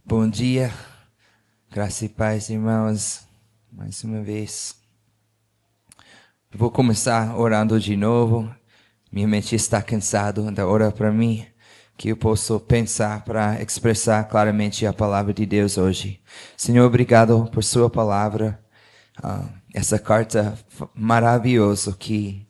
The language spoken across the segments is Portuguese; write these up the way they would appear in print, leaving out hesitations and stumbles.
Bom dia, graça e paz, irmãos, mais uma vez. Vou começar orando de novo. Minha mente está cansada, então ora para mim, que eu possa pensar para expressar claramente a palavra de Deus hoje. Senhor, obrigado por sua palavra, essa carta maravilhosa que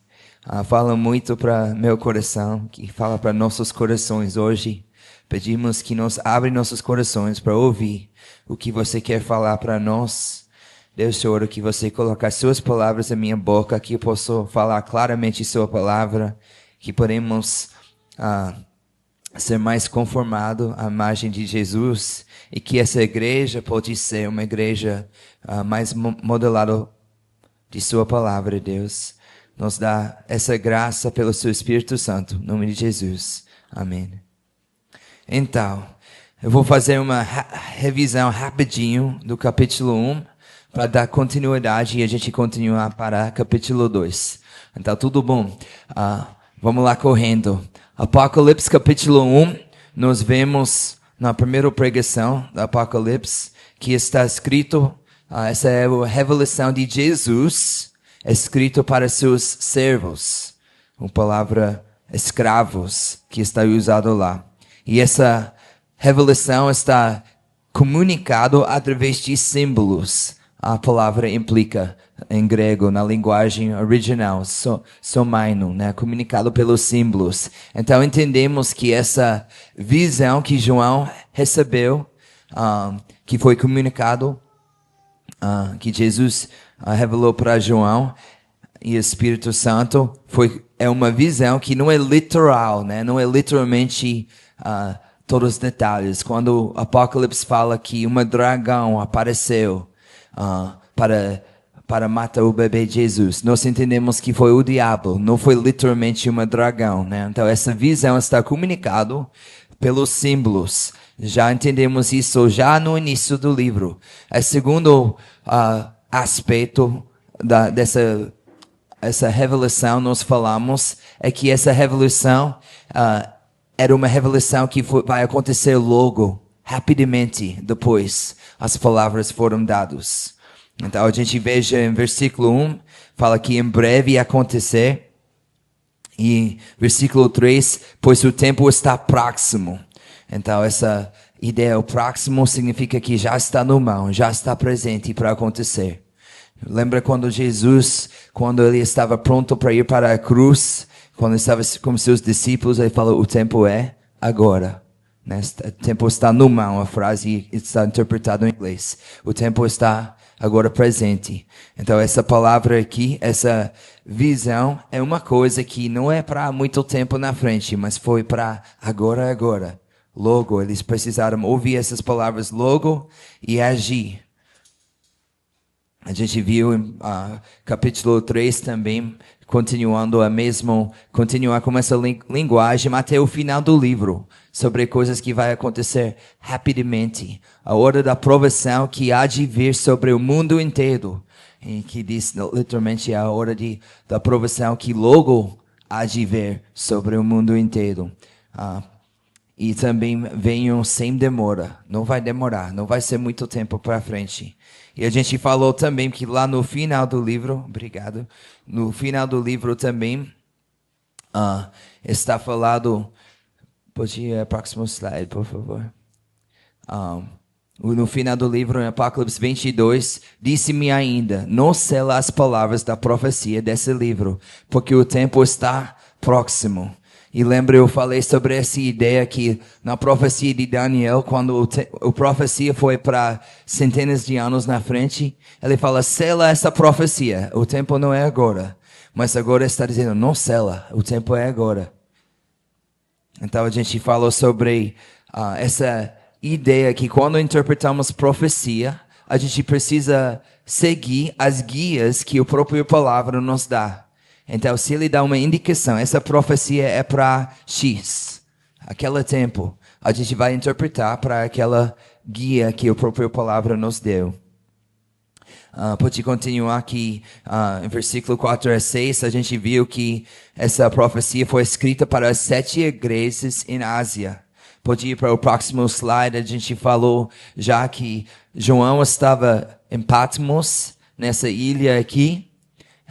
fala muito para meu coração, que fala para nossos corações hoje. Pedimos que nos abra nossos corações para ouvir o que você quer falar para nós. Deus, eu oro que você coloque suas palavras na minha boca, que eu possa falar claramente sua palavra, que podemos ser mais conformado à imagem de Jesus e que essa igreja pode ser uma igreja mais modelada de sua palavra, Deus. Nos dá essa graça pelo seu Espírito Santo, em nome de Jesus. Amém. Então, eu vou fazer uma revisão rapidinho do capítulo 1 para dar continuidade e a gente continuar para capítulo 2. Então, tudo bom? Vamos lá correndo. Apocalipse capítulo 1, nós vemos na primeira pregação do Apocalipse que está escrito, essa é a revelação de Jesus, escrito para seus servos. A palavra escravos que está usado lá. E essa revelação está comunicado através de símbolos. A palavra implica em grego, na linguagem original, somaino, né? Comunicado pelos símbolos. Então entendemos que essa visão que João recebeu, que foi comunicado, que Jesus revelou para João e o Espírito Santo, é uma visão que não é literal, né? Não é literalmente todos os detalhes. Quando o Apocalipse fala que um dragão apareceu para matar o bebê Jesus, nós entendemos que foi o diabo, não foi literalmente um dragão, né? Então essa visão está comunicado pelos símbolos. Já entendemos isso já no início do livro. O segundo aspecto dessa revelação nós falamos é que essa revelação era uma revelação que vai acontecer logo, rapidamente, depois as palavras foram dadas. Então a gente veja em versículo 1, fala que em breve ia acontecer. E versículo 3, pois o tempo está próximo. Então essa ideia, o próximo, significa que já está no mão, já está presente para acontecer. Lembra quando Jesus, quando ele estava pronto para ir para a cruz, quando estava com seus discípulos, ele falou, o tempo é agora. Né? O tempo está no mão, a frase está interpretada em inglês. O tempo está agora presente. Então essa palavra aqui, essa visão, é uma coisa que não é para muito tempo na frente, mas foi para agora. Logo, eles precisaram ouvir essas palavras logo e agir. A gente viu em capítulo 3 também, continuar com essa linguagem até o final do livro, sobre coisas que vai acontecer rapidamente. A hora da provação que há de vir sobre o mundo inteiro. E que diz literalmente a hora da provação que logo há de vir sobre o mundo inteiro. E também venham sem demora. Não vai demorar, não vai ser muito tempo para frente. E a gente falou também que lá no final do livro, obrigado, no final do livro também está falado, pode ir ao próximo slide, por favor. No final do livro, em Apocalipse 22, disse-me ainda, não sela as palavras da profecia desse livro, porque o tempo está próximo. E lembra, eu falei sobre essa ideia que na profecia de Daniel, quando a profecia foi para centenas de anos na frente, ele fala, sela essa profecia, o tempo não é agora. Mas agora está dizendo, não sela, o tempo é agora. Então a gente falou sobre essa ideia que quando interpretamos profecia, a gente precisa seguir as guias que a própria palavra nos dá. Então, se ele dá uma indicação, essa profecia é para X, aquele tempo, a gente vai interpretar para aquela guia que a própria palavra nos deu. Pode continuar aqui, em versículo 4 a 6, a gente viu que essa profecia foi escrita para as 7 igrejas em Ásia. Pode ir para o próximo slide. A gente falou já que João estava em Patmos, nessa ilha aqui,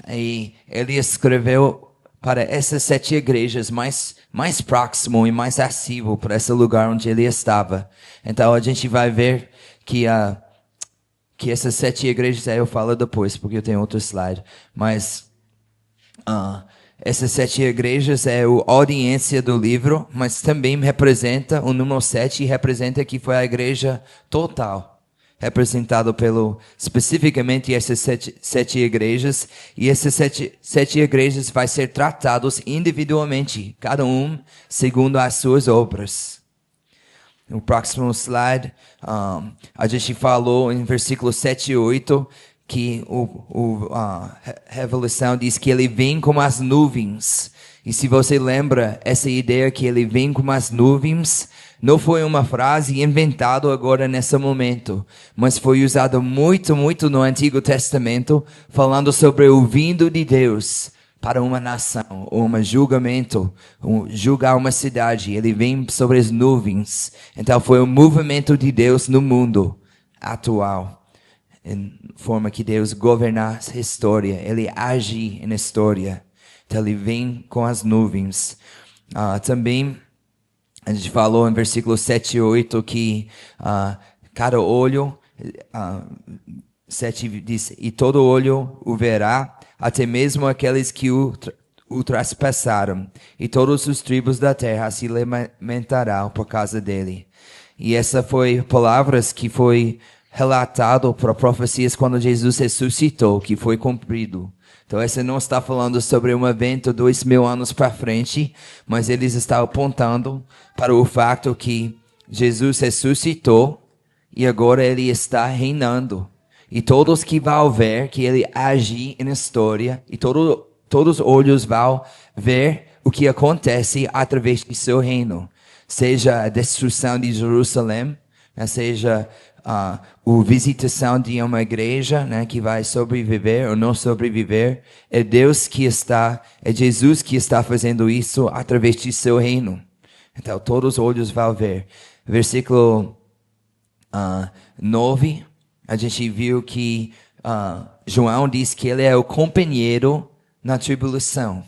e ele escreveu para essas 7 igrejas mais próximo e mais acessível para esse lugar onde ele estava. Então a gente vai ver que essas 7 igrejas, eu falo depois, porque eu tenho outro slide, mas essas 7 igrejas é a audiência do livro, mas também representa, o número 7 representa que foi a igreja total, representado especificamente essas 7 igrejas, e essas 7 igrejas vai ser tratados individualmente, cada um segundo as suas obras. No próximo slide, a gente falou em versículos 7 e 8, que a revelação diz que ele vem como as nuvens. E se você lembra, essa ideia que ele vem como as nuvens, não foi uma frase inventada agora nesse momento, mas foi usada muito, muito no Antigo Testamento, falando sobre o vindo de Deus para uma nação, ou um julgamento, julgar uma cidade. Ele vem sobre as nuvens. Então foi o movimento de Deus no mundo atual, em forma que Deus governa a história, ele age na história. Então ele vem com as nuvens. Também a gente falou em versículos 7 e 8 que cada olho, 7 diz, e todo olho o verá, até mesmo aqueles que o trespassaram, e todos os tribos da terra se lamentarão por causa dele. E essa foi palavras que foi relatado para profecias quando Jesus ressuscitou, que foi cumprido. Então, essa não está falando sobre um evento 2000 anos para frente, mas eles estão apontando para o fato que Jesus ressuscitou e agora ele está reinando. E todos que vão ver que ele age na história, e todos os olhos vão ver o que acontece através de seu reino. Seja a destruição de Jerusalém, seja a visitação de uma igreja, que vai sobreviver ou não sobreviver. É Jesus que está fazendo isso através de seu reino. Então todos os olhos vão ver. Versículo 9, a gente viu que João diz que ele é o companheiro na tribulação.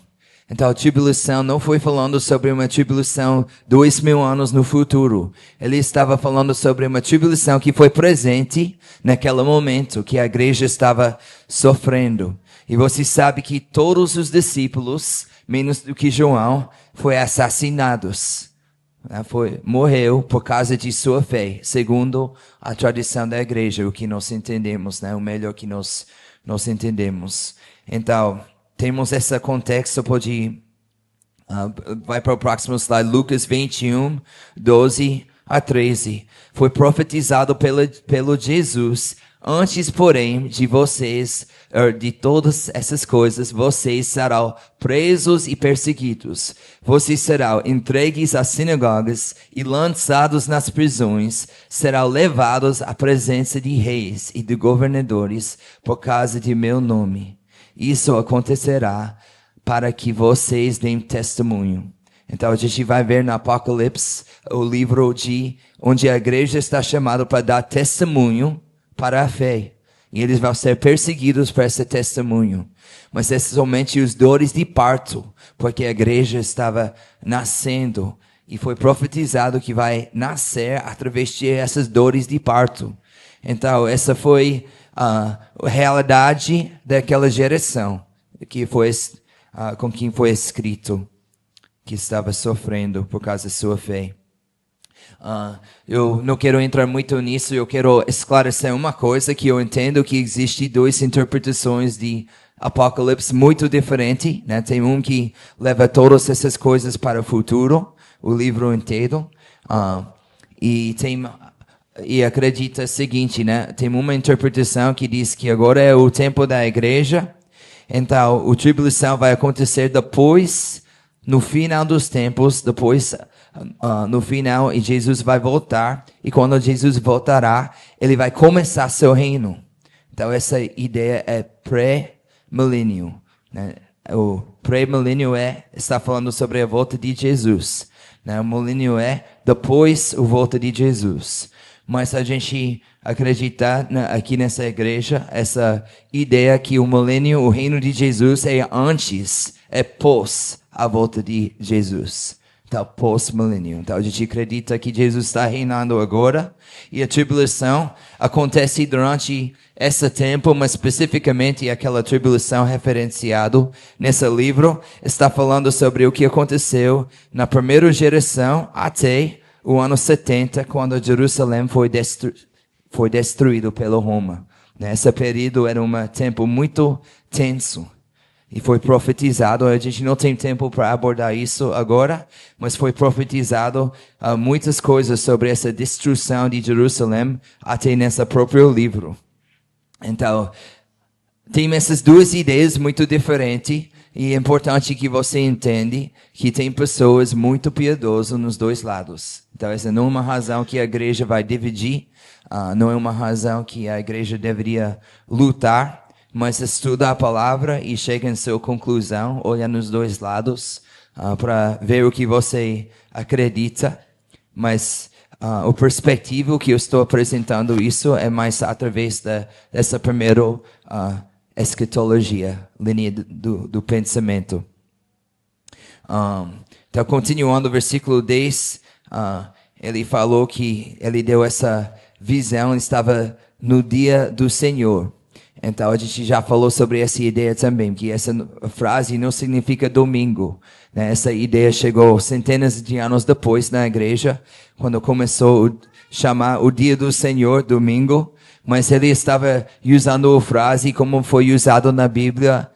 Então a tribulação não foi falando sobre uma tribulação 2000 anos no futuro. Ele estava falando sobre uma tribulação que foi presente naquele momento que a igreja estava sofrendo. E você sabe que todos os discípulos, menos do que João, foram assassinados. Morreu por causa de sua fé, segundo a tradição da igreja, o que nós entendemos, o melhor que nós entendemos. Então, temos esse contexto, vai para o próximo slide, Lucas 21, 12 a 13. Foi profetizado pelo Jesus, antes, porém, de todas essas coisas, vocês serão presos e perseguidos. Vocês serão entregues às sinagogas e lançados nas prisões. Serão levados à presença de reis e de governadores por causa de meu nome. Isso acontecerá para que vocês deem testemunho. Então a gente vai ver no Apocalipse o livro onde a igreja está chamada para dar testemunho para a fé. E eles vão ser perseguidos por esse testemunho. Mas é somente os dores de parto, porque a igreja estava nascendo. E foi profetizado que vai nascer através de essas dores de parto. Então essa foi a realidade daquela geração com quem foi escrito, que estava sofrendo por causa da sua fé. Eu não quero entrar muito nisso, eu quero esclarecer uma coisa, que eu entendo que existe 2 interpretações de Apocalipse muito diferentes, Tem um que leva todas essas coisas para o futuro, o livro inteiro, e acredita o seguinte, Tem uma interpretação que diz que agora é o tempo da igreja, então a tribulação vai acontecer depois, no final dos tempos, no final, e Jesus vai voltar, e quando Jesus voltará, ele vai começar seu reino. Então essa ideia é pré-milênio, O pré-milênio está falando sobre a volta de Jesus. né? O milênio é depois a volta de Jesus. Mas a gente acredita aqui nessa igreja, essa ideia que o milênio, o reino de Jesus é antes, é pós a volta de Jesus. Então, pós-milênio. Então, a gente acredita que Jesus está reinando agora e a tribulação acontece durante esse tempo, mas especificamente aquela tribulação referenciada nesse livro está falando sobre o que aconteceu na primeira geração até o ano 70, quando Jerusalém foi destruído pela Roma. Nesse período era um tempo muito tenso. E foi profetizado, a gente não tem tempo para abordar isso agora, mas foi profetizado muitas coisas sobre essa destruição de Jerusalém até nesse próprio livro. Então, tem essas duas ideias muito diferentes e é importante que você entenda que tem pessoas muito piedosas nos dois lados. Então, essa não é uma razão que a igreja vai dividir, não é uma razão que a igreja deveria lutar, mas estuda a palavra e chega em sua conclusão, olha nos dois lados, para ver o que você acredita. Mas o perspectivo que eu estou apresentando isso é mais através dessa primeira escatologia, linha do pensamento. Então, continuando o versículo 10, ele falou que ele deu essa visão, ele estava no dia do Senhor. Então, a gente já falou sobre essa ideia também, que essa frase não significa domingo, né? Essa ideia chegou centenas de anos depois na igreja, quando começou a chamar o dia do Senhor, domingo, mas ele estava usando a frase como foi usado na Bíblia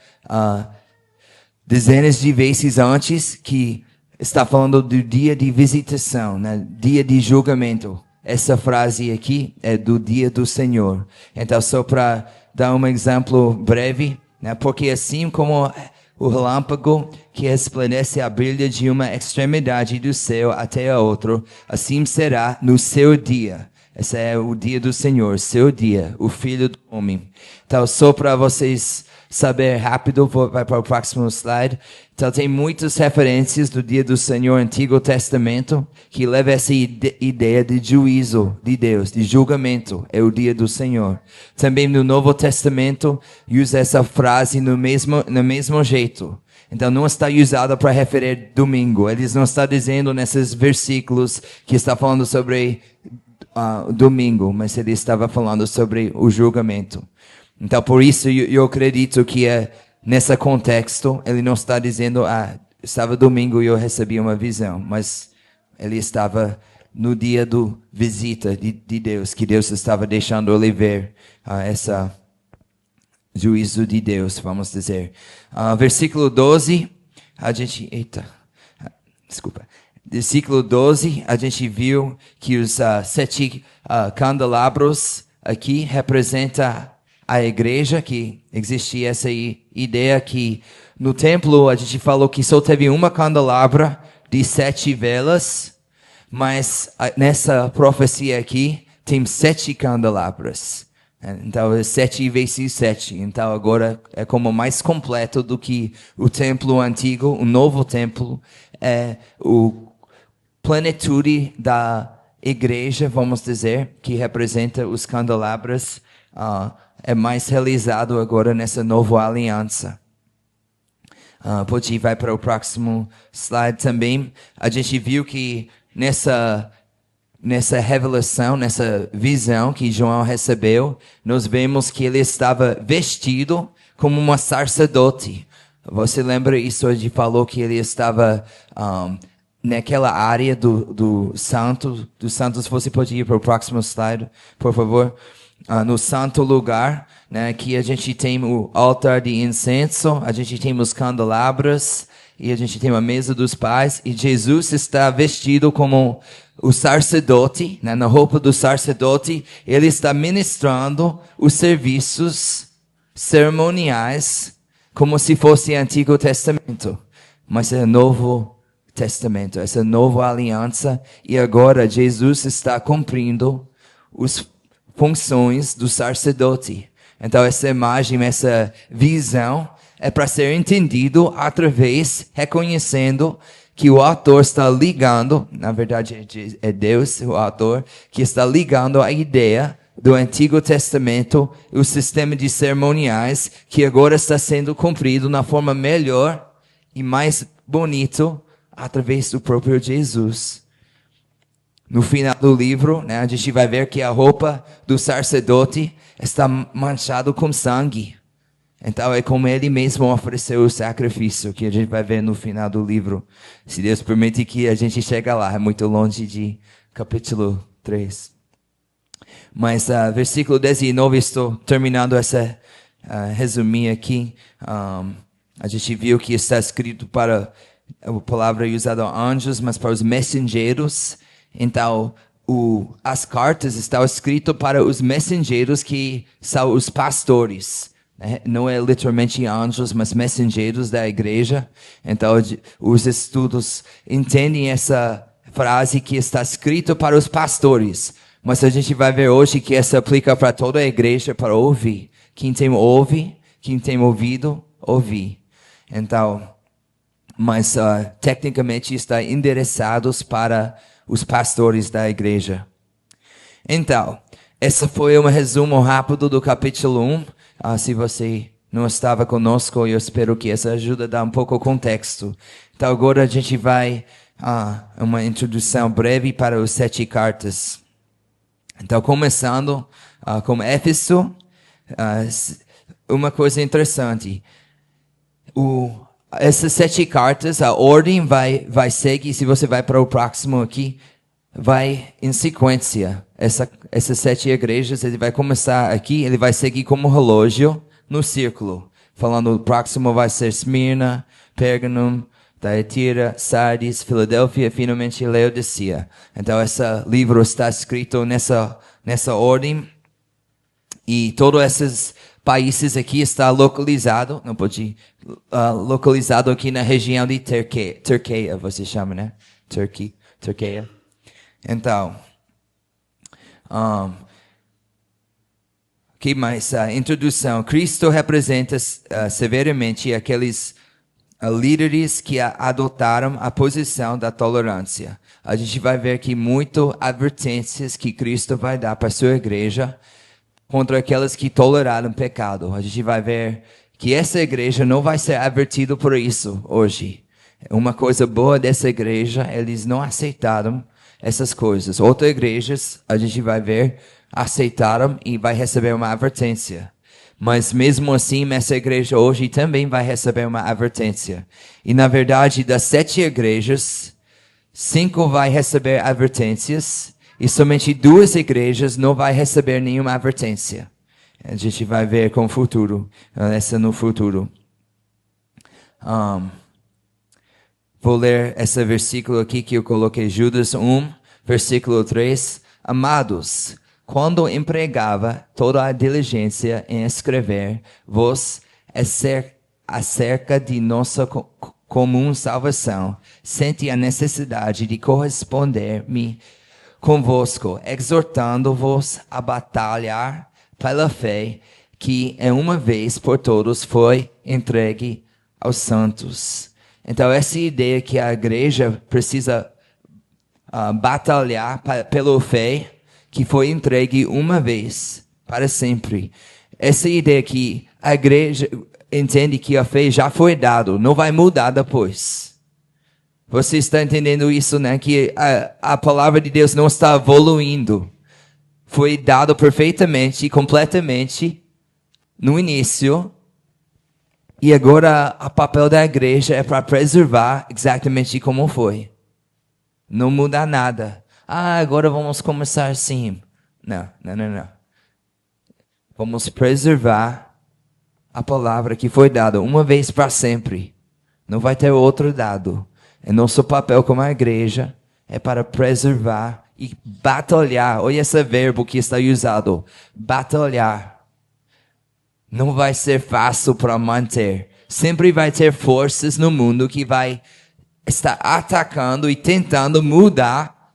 dezenas de vezes antes, que está falando do dia de visitação, né? Dia de julgamento. Essa frase aqui é do dia do Senhor. Então, só para dar um exemplo breve, né? Porque assim como o relâmpago que resplandece a brilha de uma extremidade do céu até a outra, assim será no seu dia. Esse é o dia do Senhor, seu dia, o Filho do Homem. Então, só para vocês saber rápido, vai para o próximo slide. Então, tem muitas referências do dia do Senhor no Antigo Testamento que leva essa ideia de juízo de Deus, de julgamento, é o dia do Senhor. Também no Novo Testamento, usa essa frase no mesmo jeito. Então, não está usada para referir domingo. Eles não estão dizendo nesses versículos que está falando sobre domingo, mas ele estava falando sobre o julgamento. Então, por isso, eu acredito que nesse contexto, ele não está dizendo, estava domingo e eu recebi uma visão, mas ele estava no dia do visita de Deus, que Deus estava deixando ele ver esse juízo de Deus, vamos dizer. Versículo 12, Versículo 12, a gente viu que os 7 candelabros aqui representam a igreja, que existia essa ideia que no templo a gente falou que só teve uma candelabra de 7 velas, mas nessa profecia aqui tem 7 candelabras. Então, 7 vezes 7. Então, agora é como mais completo do que o templo antigo, o novo templo, é o plenitude da igreja, vamos dizer, que representa os candelabros, é mais realizado agora nessa nova aliança. Pode ir vai para o próximo slide também. A gente viu que nessa revelação, nessa visão que João recebeu, nós vemos que ele estava vestido como um sacerdote. Você lembra isso? A gente falou que ele estava naquela área dos santos. Você pode ir para o próximo slide, por favor? No santo lugar, né? Que a gente tem o altar de incenso, a gente tem os candelabros e a gente tem a mesa dos pais. E Jesus está vestido como o sacerdote, né? Na roupa do sacerdote, ele está ministrando os serviços cerimoniais como se fosse Antigo Testamento, mas é Novo Testamento, essa nova aliança, e agora Jesus está cumprindo as funções do sacerdote. Então essa imagem, essa visão é para ser entendido através reconhecendo que o autor está ligando, na verdade é Deus, o autor, que está ligando a ideia do Antigo Testamento, o sistema de cerimoniais, que agora está sendo cumprido na forma melhor e mais bonito, através do próprio Jesus. No final do livro, né, a gente vai ver que a roupa do sacerdote está manchada com sangue. Então é como ele mesmo ofereceu o sacrifício, que a gente vai ver no final do livro. Se Deus permite que a gente chegue lá, é muito longe de capítulo 3. Mas versículo 19, estou terminando essa resumir aqui. A gente viu que está escrito para, a palavra usada anjos, mas para os mensageiros. Então, as cartas estão escritas para os mensageiros que são os pastores. Não é literalmente anjos, mas mensageiros da igreja. Então, os estudos entendem essa frase que está escrita para os pastores. Mas a gente vai ver hoje que essa aplica para toda a igreja para ouvir. Quem tem ouvido, ouvir. Então, mas tecnicamente está endereçados para os pastores da igreja. Então, esse foi um resumo rápido do capítulo 1. Se você não estava conosco, eu espero que essa ajude a dar um pouco de contexto. Então agora a gente vai uma introdução breve para os 7 cartas. Então começando com Éfeso, uma coisa interessante. Essas 7 cartas, a ordem vai seguir, se você vai para o próximo aqui, vai em sequência. Essas 7 igrejas, ele vai começar aqui, ele vai seguir como relógio no círculo. Falando, o próximo vai ser Esmirna, Pérgamo, Thyatira, Sardis, Filadélfia e finalmente Laodicea. Então, esse livro está escrito nessa ordem. E todos esses países aqui estão localizados, não pode localizado aqui na região de Turquia, você chama, né? Turquia. Então, que mais? Introdução. Cristo representa severamente aqueles líderes que adotaram a posição da tolerância. A gente vai ver aqui muito advertências que Cristo vai dar para a sua igreja contra aquelas que toleraram pecado. A gente vai ver que essa igreja não vai ser advertida por isso hoje. Uma coisa boa dessa igreja, eles não aceitaram essas coisas. Outras igrejas, a gente vai ver, aceitaram e vai receber uma advertência. Mas mesmo assim, essa igreja hoje também vai receber uma advertência. E na verdade, das 7 igrejas, 5 vai receber advertências e somente 2 igrejas não vai receber nenhuma advertência. A gente vai ver com o futuro, essa no futuro. Vou ler esse versículo aqui que eu coloquei, Judas 1, versículo 3. Amados, quando empregava toda a diligência em escrever vos acerca de nossa comum salvação, senti a necessidade de corresponder-me convosco, exortando-vos a batalhar pela fé que uma vez por todos foi entregue aos santos. Então, essa ideia que a igreja precisa batalhar pela fé que foi entregue uma vez, para sempre. Essa ideia que a igreja entende que a fé já foi dada, não vai mudar depois. Você está entendendo isso, né? Que a palavra de Deus não está evoluindo. Foi dado perfeitamente e completamente no início. E agora o papel da igreja é para preservar exatamente como foi. Não muda nada. Agora vamos começar assim. Não. Vamos preservar a palavra que foi dada uma vez para sempre. Não vai ter outro dado. E nosso papel como a igreja é para preservar e batalhar. Olha esse verbo que está usado. Batalhar. Não vai ser fácil para manter. Sempre vai ter forças no mundo que vai estar atacando e tentando mudar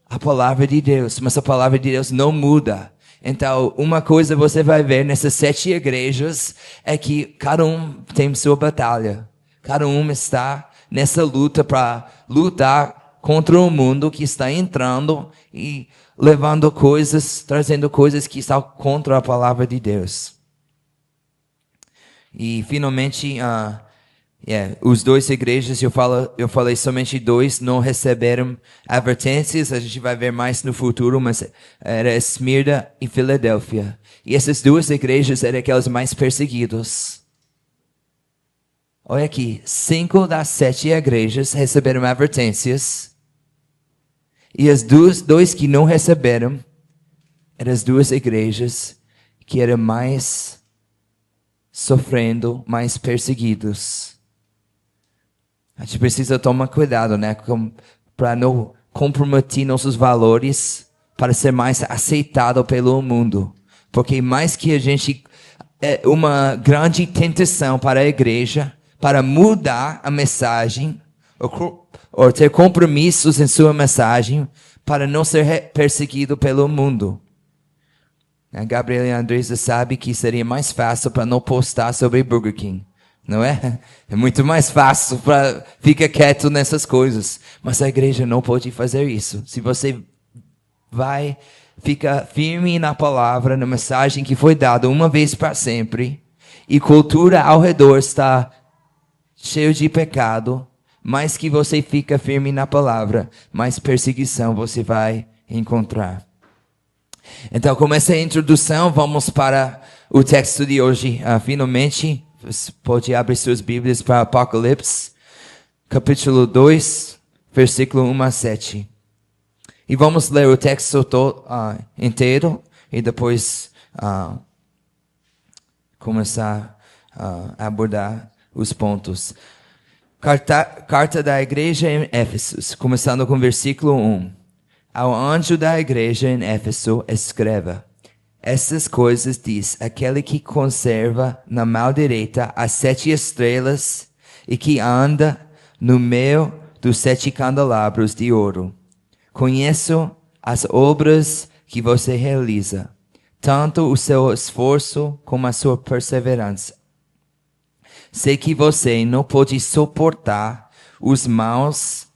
a palavra de Deus. Mas a palavra de Deus não muda. Então, uma coisa você vai ver nessas 7 igrejas é que cada um tem sua batalha. Cada um está nessa luta para lutar contra o mundo que está entrando e levando coisas, trazendo coisas que estão contra a palavra de Deus. E finalmente, os dois igrejas, eu falei somente dois, não receberam advertências, a gente vai ver mais no futuro, mas era Esmirna e Filadélfia. E essas duas igrejas eram aquelas mais perseguidas. Olha aqui, 5 das 7 igrejas receberam advertências. E as dois que não receberam, eram as duas igrejas que eram mais sofrendo, mais perseguidos. A gente precisa tomar cuidado, né? Para não comprometer nossos valores, para ser mais aceitado pelo mundo. Porque mais que a gente... É uma grande tentação para a igreja, para mudar a mensagem, ou ter compromissos em sua mensagem, para não ser perseguido pelo mundo. A Gabriela e a Andresa sabem que seria mais fácil para não postar sobre Burger King. Não é? É muito mais fácil para ficar quieto nessas coisas. Mas a igreja não pode fazer isso. Se você vai ficar firme na palavra, na mensagem que foi dada uma vez para sempre, e cultura ao redor está cheio de pecado, mais que você fica firme na palavra, mais perseguição você vai encontrar. Então, com essa introdução, vamos para o texto de hoje. Finalmente, você pode abrir suas Bíblias para Apocalipse, capítulo 2, versículo 1 a 7. E vamos ler o texto inteiro e depois começar a abordar os pontos. Carta da igreja em Éfeso, começando com o versículo 1. Ao anjo da igreja em Éfeso escreva: essas coisas diz aquele que conserva na mão direita as 7 estrelas e que anda no meio dos 7 candelabros de ouro. Conheço as obras que você realiza, tanto o seu esforço como a sua perseverança. Sei que você não pode suportar os maus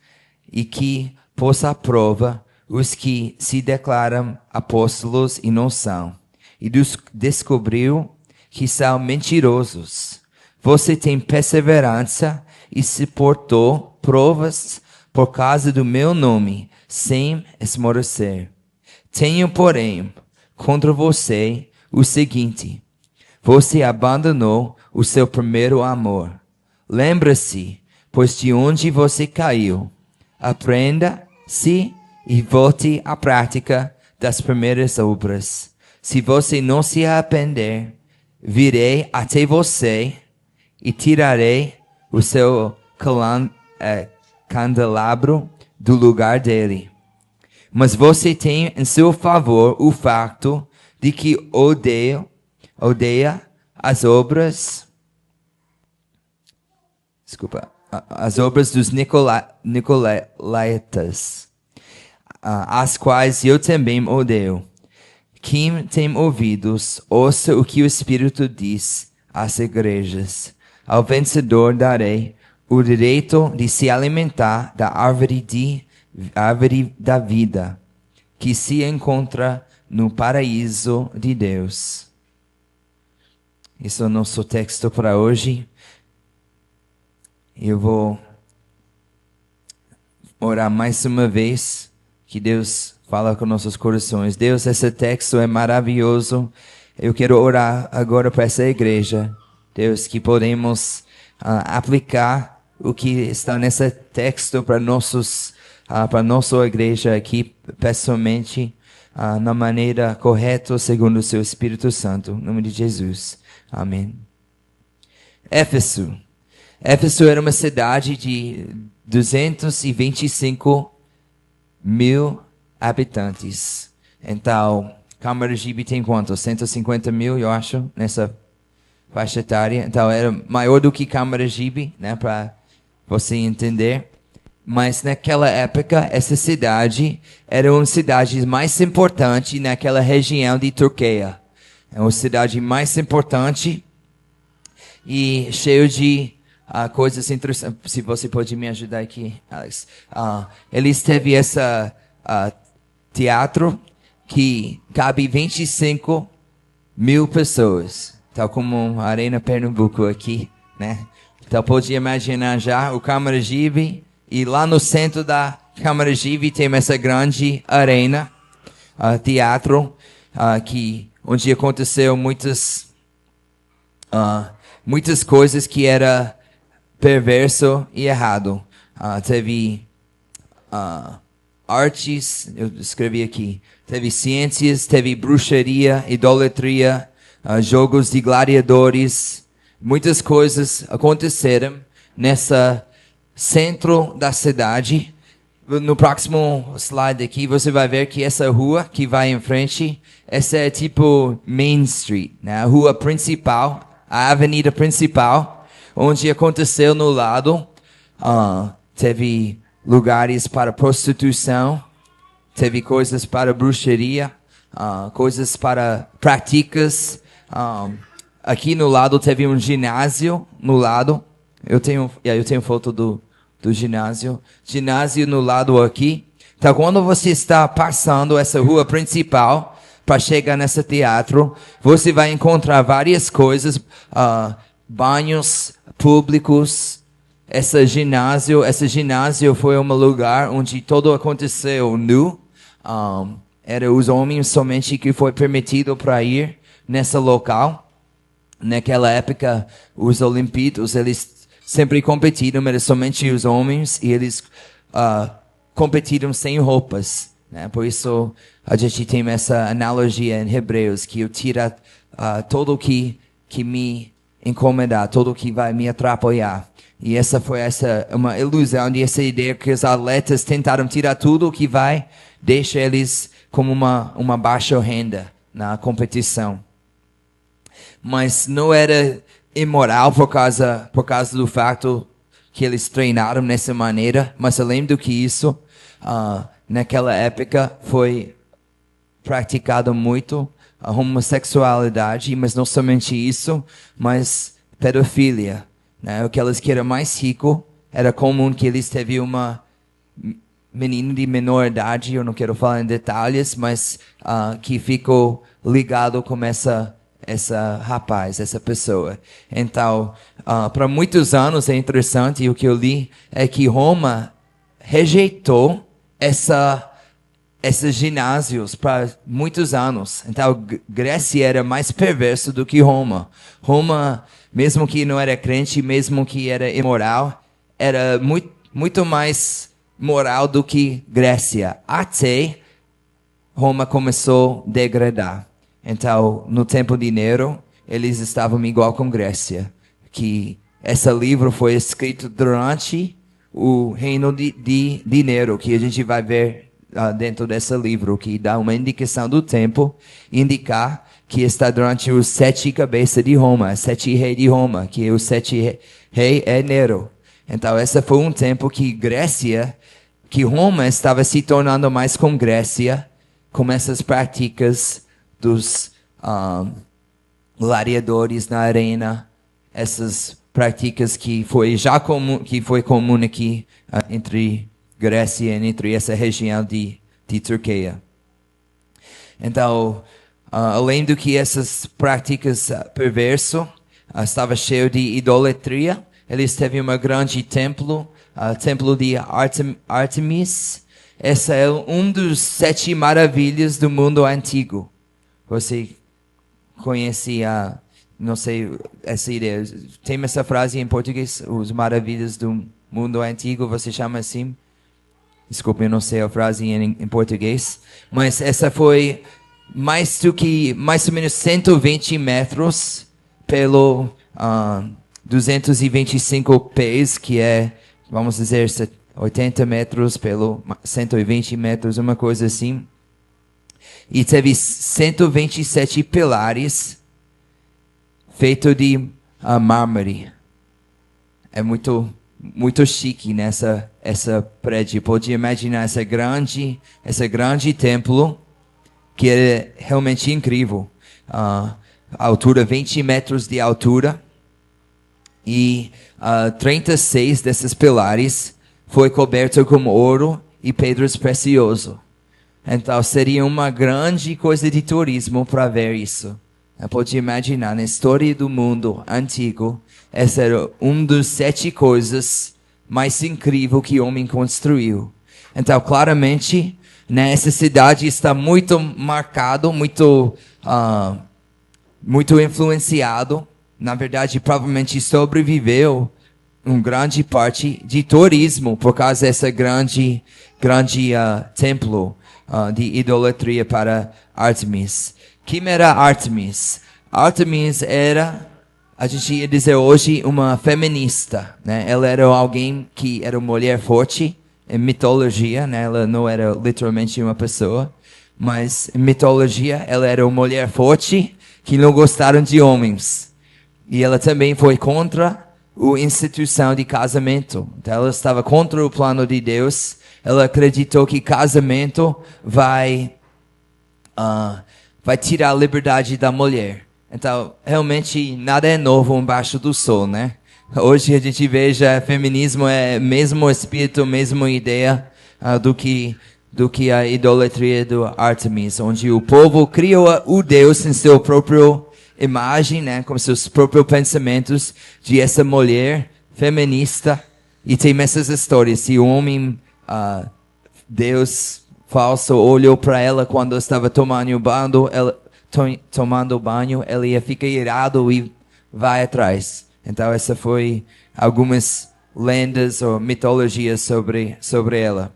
e que pôs à prova os que se declaram apóstolos e não são, e descobriu que são mentirosos. Você tem perseverança e suportou provas por causa do meu nome, sem esmorecer. Tenho, porém, contra você o seguinte: você abandonou o seu primeiro amor. Lembra-se, pois, de onde você caiu. Aprenda-se e volte à prática das primeiras obras. Se você não se arrepender, virei até você e tirarei o seu candelabro do lugar dele. Mas você tem em seu favor o facto de que odeia as obras dos Nicolaítas, as quais eu também odeio. Quem tem ouvidos, ouça o que o Espírito diz às igrejas. Ao vencedor darei o direito de se alimentar da árvore da vida, que se encontra no paraíso de Deus. Esse é o nosso texto para hoje. Eu vou orar mais uma vez, que Deus fala com nossos corações. Deus, esse texto é maravilhoso. Eu quero orar agora para essa igreja. Deus, que podemos aplicar o que está nesse texto para nossa igreja aqui, pessoalmente, na maneira correta, segundo o seu Espírito Santo. Em nome de Jesus. Amém. Éfeso. Éfeso era uma cidade de 225 mil habitantes. Então, Camaragibe tem quanto? 150 mil, eu acho, nessa faixa etária. Então, era maior do que Camaragibe, né, para você entender. Mas naquela época, essa cidade era uma cidade mais importante naquela região de Turquia. É uma cidade mais importante e cheia de coisas interessantes. Se você pode me ajudar aqui, Alex. Eles teve essa teatro que cabe 25 mil pessoas, tal como a Arena Pernambuco aqui, né? Então pode imaginar já o Camaragibe, e lá no centro da Camaragibe tem essa grande arena, teatro, onde aconteceu muitas coisas que era perverso e errado. Teve artes, eu escrevi aqui, teve ciências, teve bruxaria, idolatria, jogos de gladiadores, muitas coisas aconteceram nessa centro da cidade. No próximo slide aqui, você vai ver que essa rua que vai em frente, essa é tipo Main Street, né? A rua principal, a avenida principal, onde aconteceu no lado, teve lugares para prostituição, teve coisas para bruxaria, coisas para práticas. Aqui no lado teve um ginásio no lado. Eu tenho foto do ginásio. Ginásio no lado aqui. Então, quando você está passando essa rua principal para chegar nesse teatro, você vai encontrar várias coisas, banhos públicos. Esse ginásio foi um lugar onde tudo aconteceu nu. Era os homens somente que foi permitido para ir nesse local. Naquela época, os Olimpíadas, eles sempre competiram, era somente os homens, e eles competiram sem roupas, né? Por isso, a gente tem essa analogia em Hebreus, que eu tiro tudo que me incomodar, tudo que vai me atrapalhar. E essa foi uma ilusão de essa ideia que os atletas tentaram tirar tudo que vai deixar eles como uma baixa renda na competição. Mas não era imoral por causa do fato que eles treinaram dessa maneira. Mas além do que isso, naquela época foi praticado muito a homossexualidade, mas não somente isso, mas pedofilia. Né? Aqueles que eram mais ricos, era comum que eles tivessem uma menina de menor idade, eu não quero falar em detalhes, mas que ficou ligado com essa rapaz, essa pessoa. Então, para muitos anos é interessante, e o que eu li é que Roma rejeitou esses ginásios para muitos anos. Então, Grécia era mais perverso do que Roma. Roma, mesmo que não era crente, mesmo que era imoral, era muito mais moral do que Grécia. Até Roma começou a degradar. Então, no tempo de Nero, eles estavam igual com Grécia. Que esse livro foi escrito durante o reino de Nero, que a gente vai ver dentro desse livro, que dá uma indicação do tempo, indicar que está durante os 7 cabeças de Roma, 7 reis de Roma, que o 7 rei é Nero. Então, esse foi um tempo que Roma estava se tornando mais como Grécia, com essas práticas dos gladiadores na arena, essas práticas que foi comum aqui entre Grécia e entre essa região de Turquia. Então, além do que essas práticas perversas, estava cheio de idolatria. Eles teve um grande templo, templo de Artemis. Esse é um dos 7 maravilhas do mundo antigo. Você conhece não sei, essa ideia. Tem essa frase em português, os maravilhas do mundo antigo, você chama assim? Desculpe, eu não sei a frase em português. Mas essa foi mais ou menos 120 metros pelo 225 pés, que é, vamos dizer, 80 metros pelo 120 metros, uma coisa assim. E teve 127 pilares feitos de mármore. É muito chique essa prédio. Pode imaginar esse grande templo, que é realmente incrível. A altura, 20 metros de altura. E 36 desses pilares foi coberto com ouro e pedras preciosas. Então seria uma grande coisa de turismo para ver isso. Pode imaginar, na história do mundo antigo, essa era uma das 7 coisas mais incríveis que o homem construiu. Então, claramente, né, essa cidade está muito marcado, muito influenciado. Na verdade, provavelmente sobreviveu uma grande parte de turismo por causa dessa grande templo de idolatria para Artemis. Quem era Artemis? Artemis era, a gente ia dizer hoje, uma feminista, né? Ela era alguém que era uma mulher forte em mitologia, né? Ela não era literalmente uma pessoa, mas em mitologia ela era uma mulher forte que não gostaram de homens. E ela também foi contra a instituição de casamento. Então ela estava contra o plano de Deus. Ela acreditou que casamento vai tirar a liberdade da mulher. Então, realmente, nada é novo embaixo do sol, né? Hoje a gente veja feminismo é mesmo espírito, mesma ideia do que a idolatria do Artemis, onde o povo criou o Deus em seu próprio imagem, né, com seus próprios pensamentos de essa mulher feminista. E tem essas histórias. Se o homem, Deus falso, olhou para ela quando estava tomando banho, ela ia ficar irado e vai atrás. Então essa foi algumas lendas ou mitologias sobre ela.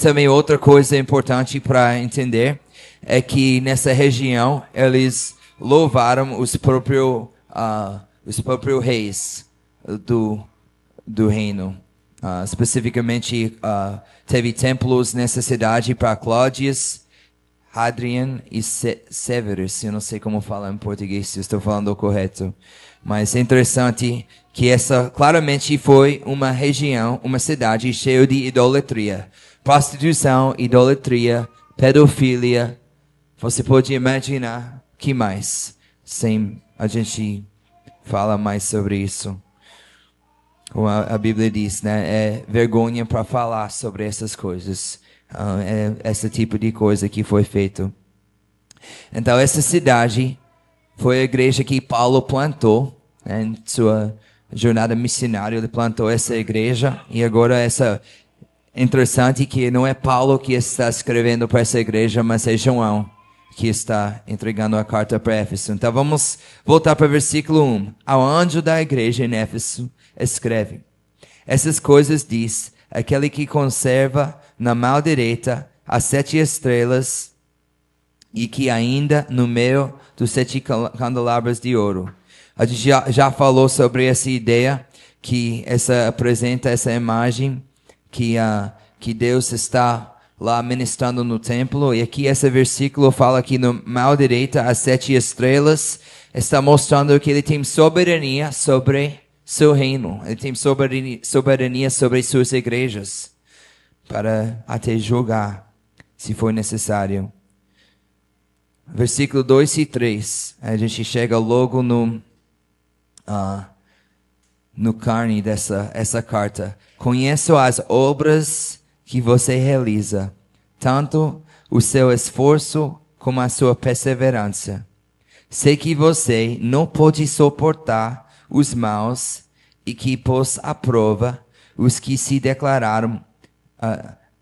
Também outra coisa importante para entender é que nessa região eles louvaram os próprios reis do reino. Especificamente, teve templos nessa cidade para Cláudius, Hadrian e Severus. Eu não sei como falar em português, se estou falando o correto. Mas é interessante que essa claramente foi uma região, uma cidade cheia de idolatria. Prostituição, idolatria, pedofilia. Você pode imaginar que mais? Sem a gente falar mais sobre isso. Como a Bíblia diz, né? É vergonha para falar sobre essas coisas. É esse tipo de coisa que foi feito. Então, essa cidade foi a igreja que Paulo plantou, né? Em sua jornada missionária. Ele plantou essa igreja. E agora essa interessante que não é Paulo que está escrevendo para essa igreja, mas é João que está entregando a carta para Éfeso. Então vamos voltar para o versículo 1. Ao anjo da igreja em Éfeso escreve: essas coisas diz aquele que conserva na mão direita as 7 estrelas e que ainda no meio dos 7 candelabros de ouro. A gente já falou sobre essa ideia que apresenta essa imagem que Deus está lá ministrando no templo. E aqui esse versículo fala que na mão direita as 7 estrelas está mostrando que ele tem soberania sobre seu reino. Ele tem soberania sobre suas igrejas para até julgar, se for necessário. Versículo 2 e 3. A gente chega logo no carne essa carta. Conheço as obras que você realiza, tanto o seu esforço como a sua perseverança. Sei que você não pode suportar os maus e que pôs à prova os que se declararam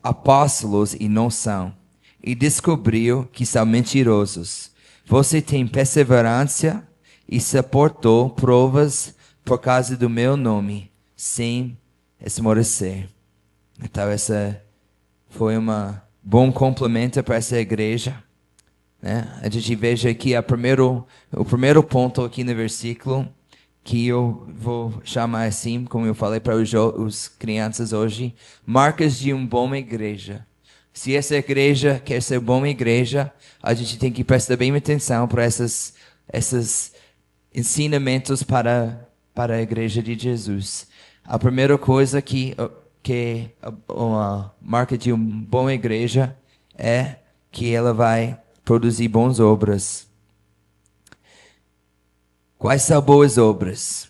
apóstolos e não são, e descobriu que são mentirosos. Você tem perseverança e suportou provas por causa do meu nome, sem esmorecer. Então essa foi bom complemento para essa igreja, né? A gente veja aqui o primeiro ponto aqui no versículo, que eu vou chamar assim, como eu falei para os crianças hoje, marcas de uma boa igreja. Se essa igreja quer ser boa igreja, a gente tem que prestar bem atenção para esses ensinamentos para a igreja de Jesus. A primeira coisa que uma marca de uma boa igreja é que ela vai produzir boas obras. Quais são boas obras?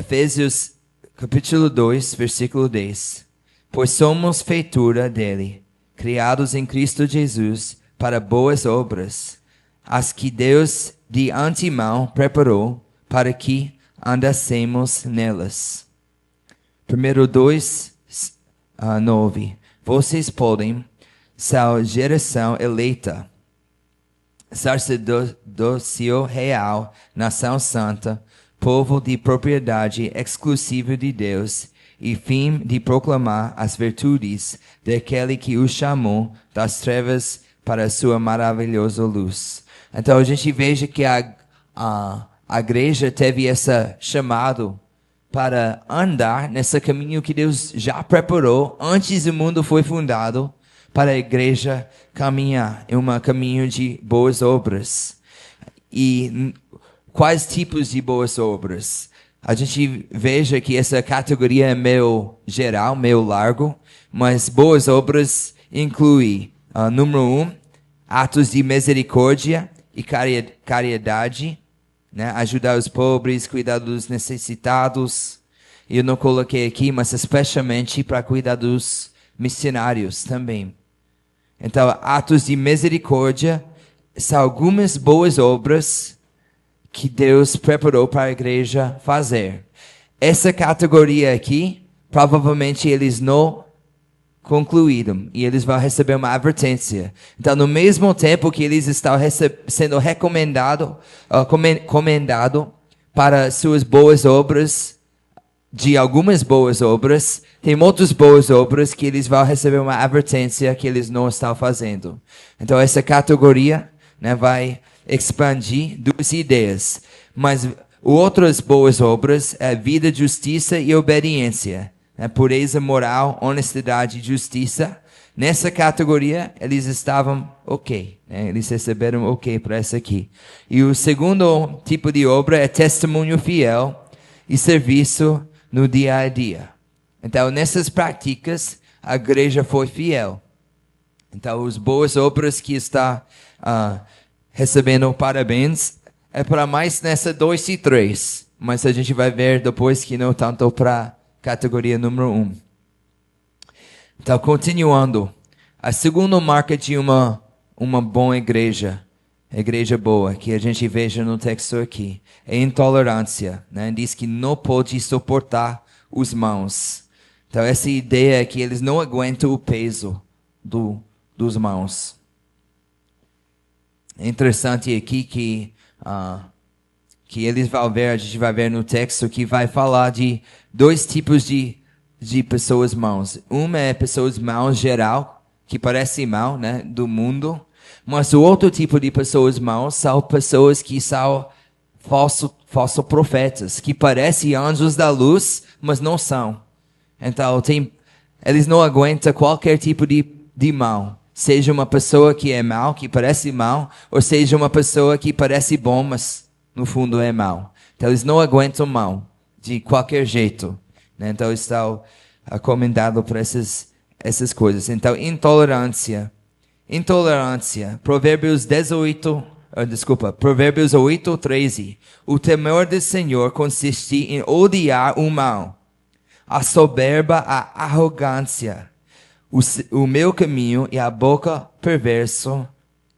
Efésios capítulo 2, versículo 10. Pois somos feitura dele, criados em Cristo Jesus para boas obras, as que Deus de antemão preparou para que andássemos nelas. 1:2, 9. Vocês podem, são geração eleita, sacerdócio real, nação santa, povo de propriedade exclusiva de Deus, e fim de proclamar as virtudes daquele que o chamou das trevas para a sua maravilhosa luz. Então a gente veja que a igreja teve esse chamado para andar nesse caminho que Deus já preparou antes do mundo foi fundado, para a igreja caminhar em um caminho de boas obras. E quais tipos de boas obras? A gente veja que essa categoria é meio geral, meio largo, mas boas obras inclui, número 1, atos de misericórdia e caridade, né? Ajudar os pobres, cuidar dos necessitados. Eu não coloquei aqui, mas especialmente para cuidar dos missionários também. Então, atos de misericórdia são algumas boas obras que Deus preparou para a igreja fazer. Essa categoria aqui, provavelmente eles não concluíram e eles vão receber uma advertência. Então, no mesmo tempo que eles estão sendo recomendados para suas boas obras, de algumas boas obras, tem outras boas obras que eles vão receber uma advertência que eles não estão fazendo. Então, essa categoria, né, vai expandir duas ideias. Mas outras boas obras é vida, justiça e obediência. Né, pureza moral, honestidade e justiça. Nessa categoria, eles estavam ok. Né, eles receberam ok para essa aqui. E o segundo tipo de obra é testemunho fiel e serviço no dia a dia. Então, nessas práticas, a igreja foi fiel. Então, as boas obras que está recebendo parabéns é para mais nessa 2 e 3. Mas a gente vai ver depois que não tanto para categoria número 1. Então, continuando. A segunda marca de uma boa igreja boa, que a gente veja no texto aqui, é intolerância. Né? Diz que não pode suportar os maus. Então, essa ideia é que eles não aguentam o peso dos maus. É interessante aqui que eles vão ver, a gente vai ver no texto que vai falar de 2 tipos de pessoas maus. Uma é pessoas maus geral, que parecem mal, né, do mundo. Mas o outro tipo de pessoas maus são pessoas que são falsos profetas, que parecem anjos da luz, mas não são. Então, eles não aguentam qualquer tipo de mal. Seja uma pessoa que é mal, que parece mal, ou seja uma pessoa que parece bom, mas no fundo é mal. Então, eles não aguentam mal, de qualquer jeito. Né? Então, estão recomendados para essas coisas. Então, intolerância. Provérbios 8:13. O temor do Senhor consiste em odiar o mal, a soberba, a arrogância, o meu caminho e a boca perverso,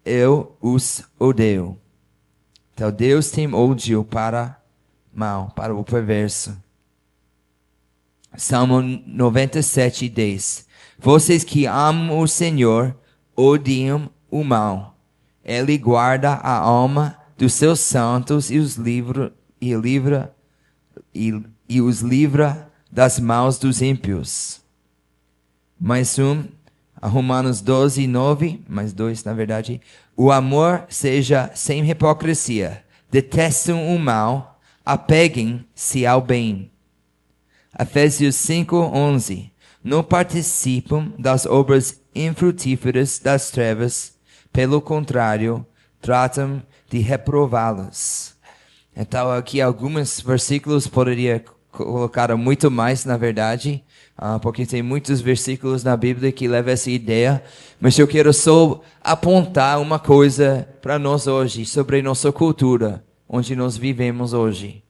eu os odeio. Então Deus tem ódio para mal, para o perverso. Salmo 97:10. Vocês que amam o Senhor odiam o mal. Ele guarda a alma dos seus santos e os livra das mãos dos ímpios. Mais Romanos 12:9, mais 2 na verdade. O amor seja sem hipocrisia. Detestam o mal, apeguem-se ao bem. Efésios 5:11. Não participam das obras infrutíferas das trevas, pelo contrário, tratam de reprová-las. Então, aqui alguns versículos poderia colocar muito mais, na verdade, porque tem muitos versículos na Bíblia que levam essa ideia, mas eu quero só apontar uma coisa para nós hoje, sobre nossa cultura, onde nós vivemos hoje.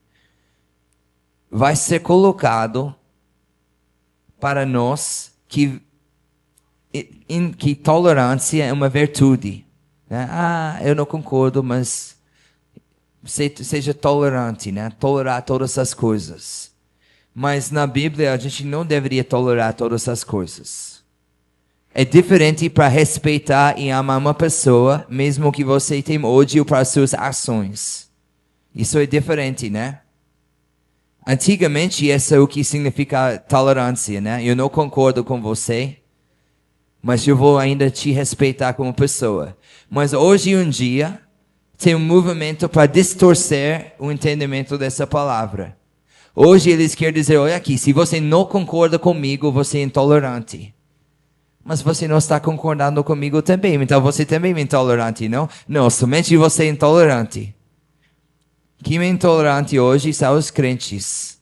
vai ser colocado para nós que tolerância é uma virtude. Né? Eu não concordo, mas seja tolerante, né? Tolerar todas as coisas. Mas na Bíblia a gente não deveria tolerar todas as coisas. É diferente para respeitar e amar uma pessoa, mesmo que você tenha ódio para suas ações. Isso é diferente, né? Antigamente, isso é o que significa tolerância, né? Eu não concordo com você, mas eu vou ainda te respeitar como pessoa. Mas hoje em dia, tem um movimento para distorcer o entendimento dessa palavra. Hoje eles querem dizer, olha aqui, se você não concorda comigo, você é intolerante. Mas você não está concordando comigo também, então você também é intolerante, não? Não, somente você é intolerante. Quem é intolerante hoje são os crentes.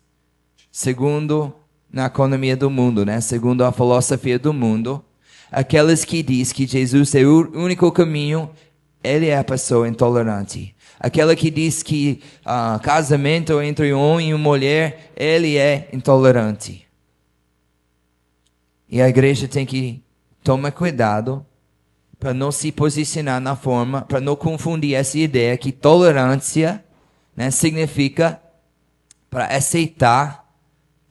Segundo na economia do mundo, né? Segundo a filosofia do mundo, aqueles que dizem que Jesus é o único caminho, ele é a pessoa intolerante. Aquela que diz que casamento entre um homem e uma mulher, ele é intolerante. E a igreja tem que tomar cuidado para não se posicionar na forma, para não confundir essa ideia que tolerância, né, significa para aceitar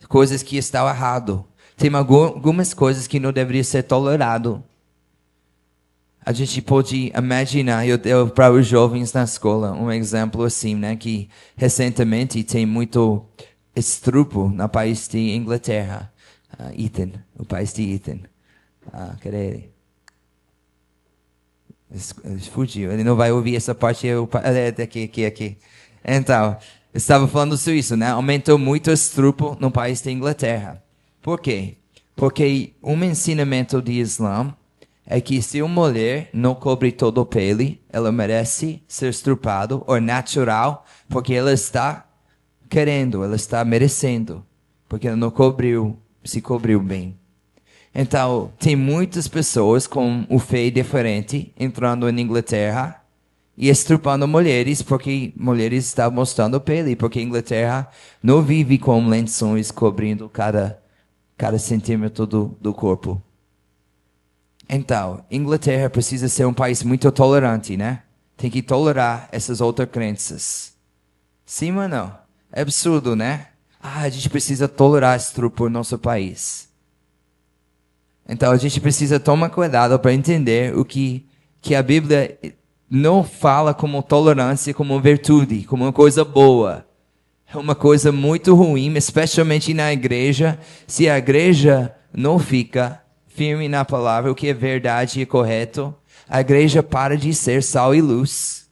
coisas que estão errado. Tem algumas coisas que não deveriam ser tolerado. A gente pode imaginar, eu para os jovens na escola, um exemplo assim, né, que recentemente tem muito estupro no país de Inglaterra. Ethan, o país de Ethan. Cadê ele? Ele fugiu, ele não vai ouvir essa parte, aqui. Então, eu estava falando sobre isso, né? Aumentou muito o estupro no país da Inglaterra. Por quê? Porque um ensinamento de Islã é que se uma mulher não cobre toda a pele, ela merece ser estuprada, ou natural, porque ela está querendo, ela está merecendo, porque ela não se cobriu bem. Então, tem muitas pessoas com o fé diferente entrando na Inglaterra e estrupando mulheres, porque mulheres estão mostrando a pele, porque a Inglaterra não vive com lençóis cobrindo cada centímetro do corpo. Então, Inglaterra precisa ser um país muito tolerante, né? Tem que tolerar essas outras crenças. Sim ou não? É absurdo, né? A gente precisa tolerar estupro no nosso país. Então, a gente precisa tomar cuidado para entender o que a Bíblia não fala como tolerância, como virtude, como uma coisa boa. É uma coisa muito ruim, especialmente na igreja, se a igreja não fica firme na palavra, o que é verdade e correto, a igreja para de ser sal e luz.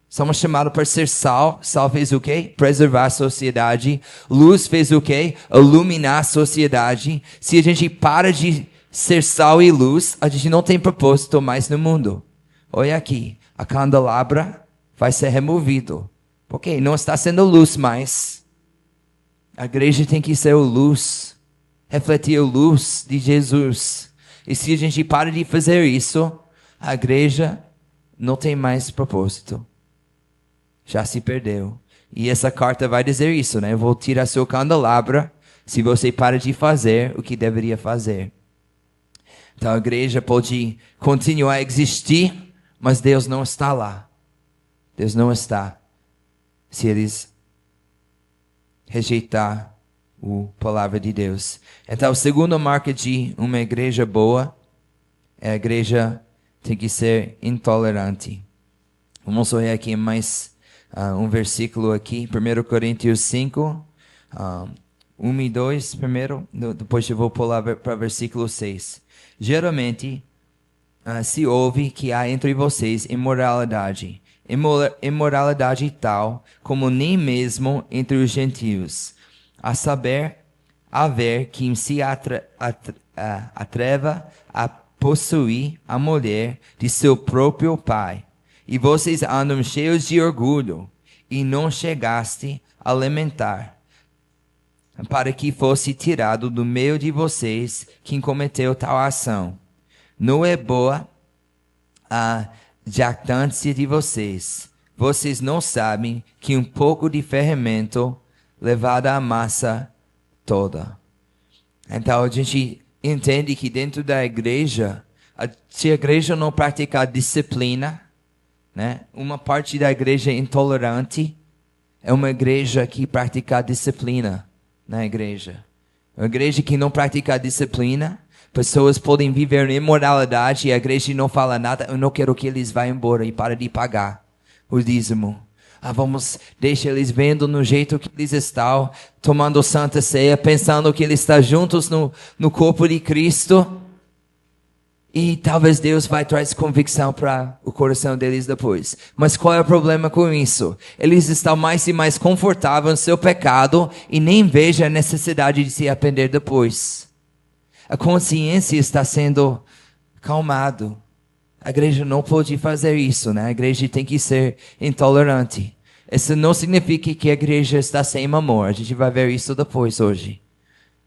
Somos chamados para ser sal. Sal fez o quê? Preservar a sociedade. Luz fez o quê? Iluminar a sociedade. Se a gente para de ser sal e luz, a gente não tem propósito mais no mundo. Olha aqui, a candelabra vai ser removido. Porque não está sendo luz mais. A igreja tem que ser a luz, refletir a luz de Jesus. E se a gente para de fazer isso, a igreja não tem mais propósito. Já se perdeu. E essa carta vai dizer isso, né? Eu vou tirar seu candelabro se você para de fazer o que deveria fazer. Então a igreja pode continuar a existir, mas Deus não está lá. Deus não está. Se eles rejeitar a palavra de Deus. Então a segunda marca de uma igreja boa é a igreja tem que ser intolerante. Vamos olhar aqui mais um versículo aqui, 1 Coríntios 5, 1 e 2 primeiro, depois eu vou pular para versículo 6. Geralmente se ouve que há entre vocês imoralidade, imoralidade tal como nem mesmo entre os gentios, a saber, haver quem se atreva a possuir a mulher de seu próprio pai. E vocês andam cheios de orgulho, e não chegaste a lamentar, para que fosse tirado do meio de vocês quem cometeu tal ação. Não é boa a jactância de vocês. Vocês não sabem que um pouco de fermento levada à massa toda. Então a gente entende que dentro da igreja, se a igreja não praticar disciplina, né? Uma parte da igreja intolerante é uma igreja que pratica disciplina na igreja. Uma igreja que não pratica disciplina, pessoas podem viver em imoralidade e a igreja não fala nada. Eu não quero que eles vá embora e parem de pagar o dízimo. Deixa eles vendo no jeito que eles estão, tomando Santa Ceia, pensando que eles estão juntos no corpo de Cristo. E talvez Deus vai trazer convicção para o coração deles depois. Mas qual é o problema com isso? Eles estão mais e mais confortáveis no seu pecado e nem veem a necessidade de se arrepender depois. A consciência está sendo calmada. A igreja não pode fazer isso, né? A igreja tem que ser intolerante. Isso não significa que a igreja está sem amor. A gente vai ver isso depois hoje.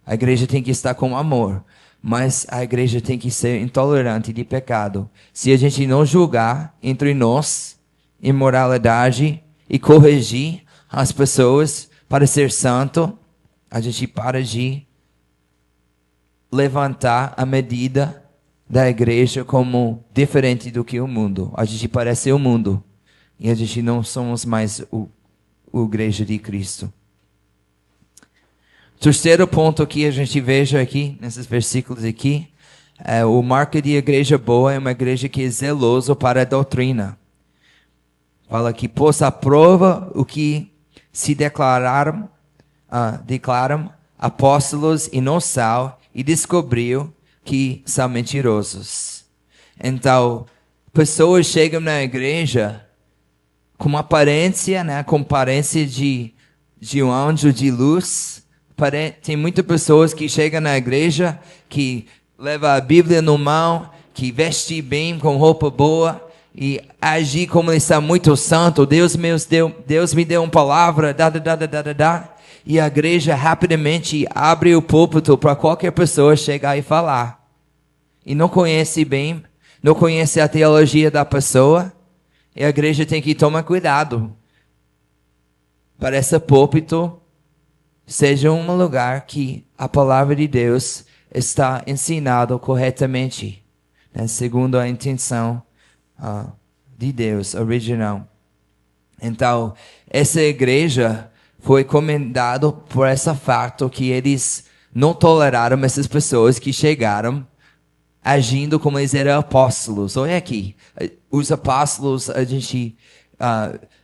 A igreja tem que estar com amor. Mas a igreja tem que ser intolerante de pecado. Se a gente não julgar entre nós imoralidade e corrigir as pessoas para ser santo, a gente para de levantar a medida da igreja como diferente do que o mundo. A gente parece o mundo. E a gente não somos mais o igreja de Cristo. Terceiro ponto que a gente veja aqui, nesses versículos aqui, é o marco de igreja boa é uma igreja que é zeloso para a doutrina. Fala que pois aprova o que se declaram apóstolos e não são, e descobriu que são mentirosos. Então, pessoas chegam na igreja com uma aparência, né, com aparência de um anjo de luz. Tem muitas pessoas que chegam na igreja, que levam a Bíblia no mão, que vestem bem, com roupa boa, e agem como eles são muito santos. Deus me deu uma palavra, e a igreja rapidamente abre o púlpito para qualquer pessoa chegar e falar. E não conhece bem, não conhece a teologia da pessoa, e a igreja tem que tomar cuidado para esse púlpito seja um lugar que a palavra de Deus está ensinada corretamente, né, segundo a intenção de Deus original. Então, essa igreja foi comendada por esse fato que eles não toleraram essas pessoas que chegaram agindo como eles eram apóstolos. Olha aqui, os apóstolos,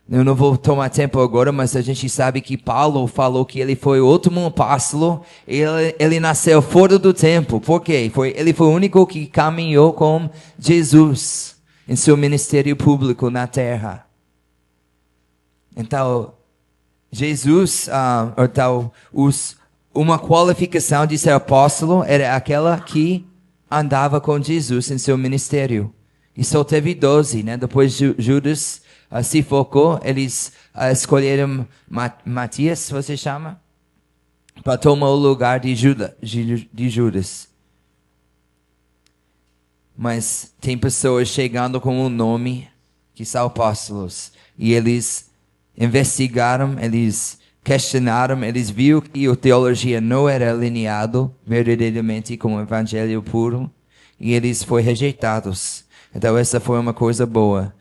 eu não vou tomar tempo agora, mas a gente sabe que Paulo falou que ele foi o último apóstolo. Ele nasceu fora do tempo. Por quê? Ele foi o único que caminhou com Jesus em seu ministério público na terra. Então, Jesus, uma qualificação de ser apóstolo era aquela que andava com Jesus em seu ministério. E só teve 12, né? Depois Judas se focou, eles escolheram Matias, você chama? Para tomar o lugar de Judas. Mas tem pessoas chegando com um nome que são apóstolos. E eles investigaram, eles questionaram, eles viram que a teologia não era alinhado verdadeiramente com o evangelho puro. E eles foram rejeitados. Então essa foi uma coisa boa.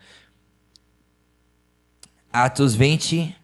Atos 20,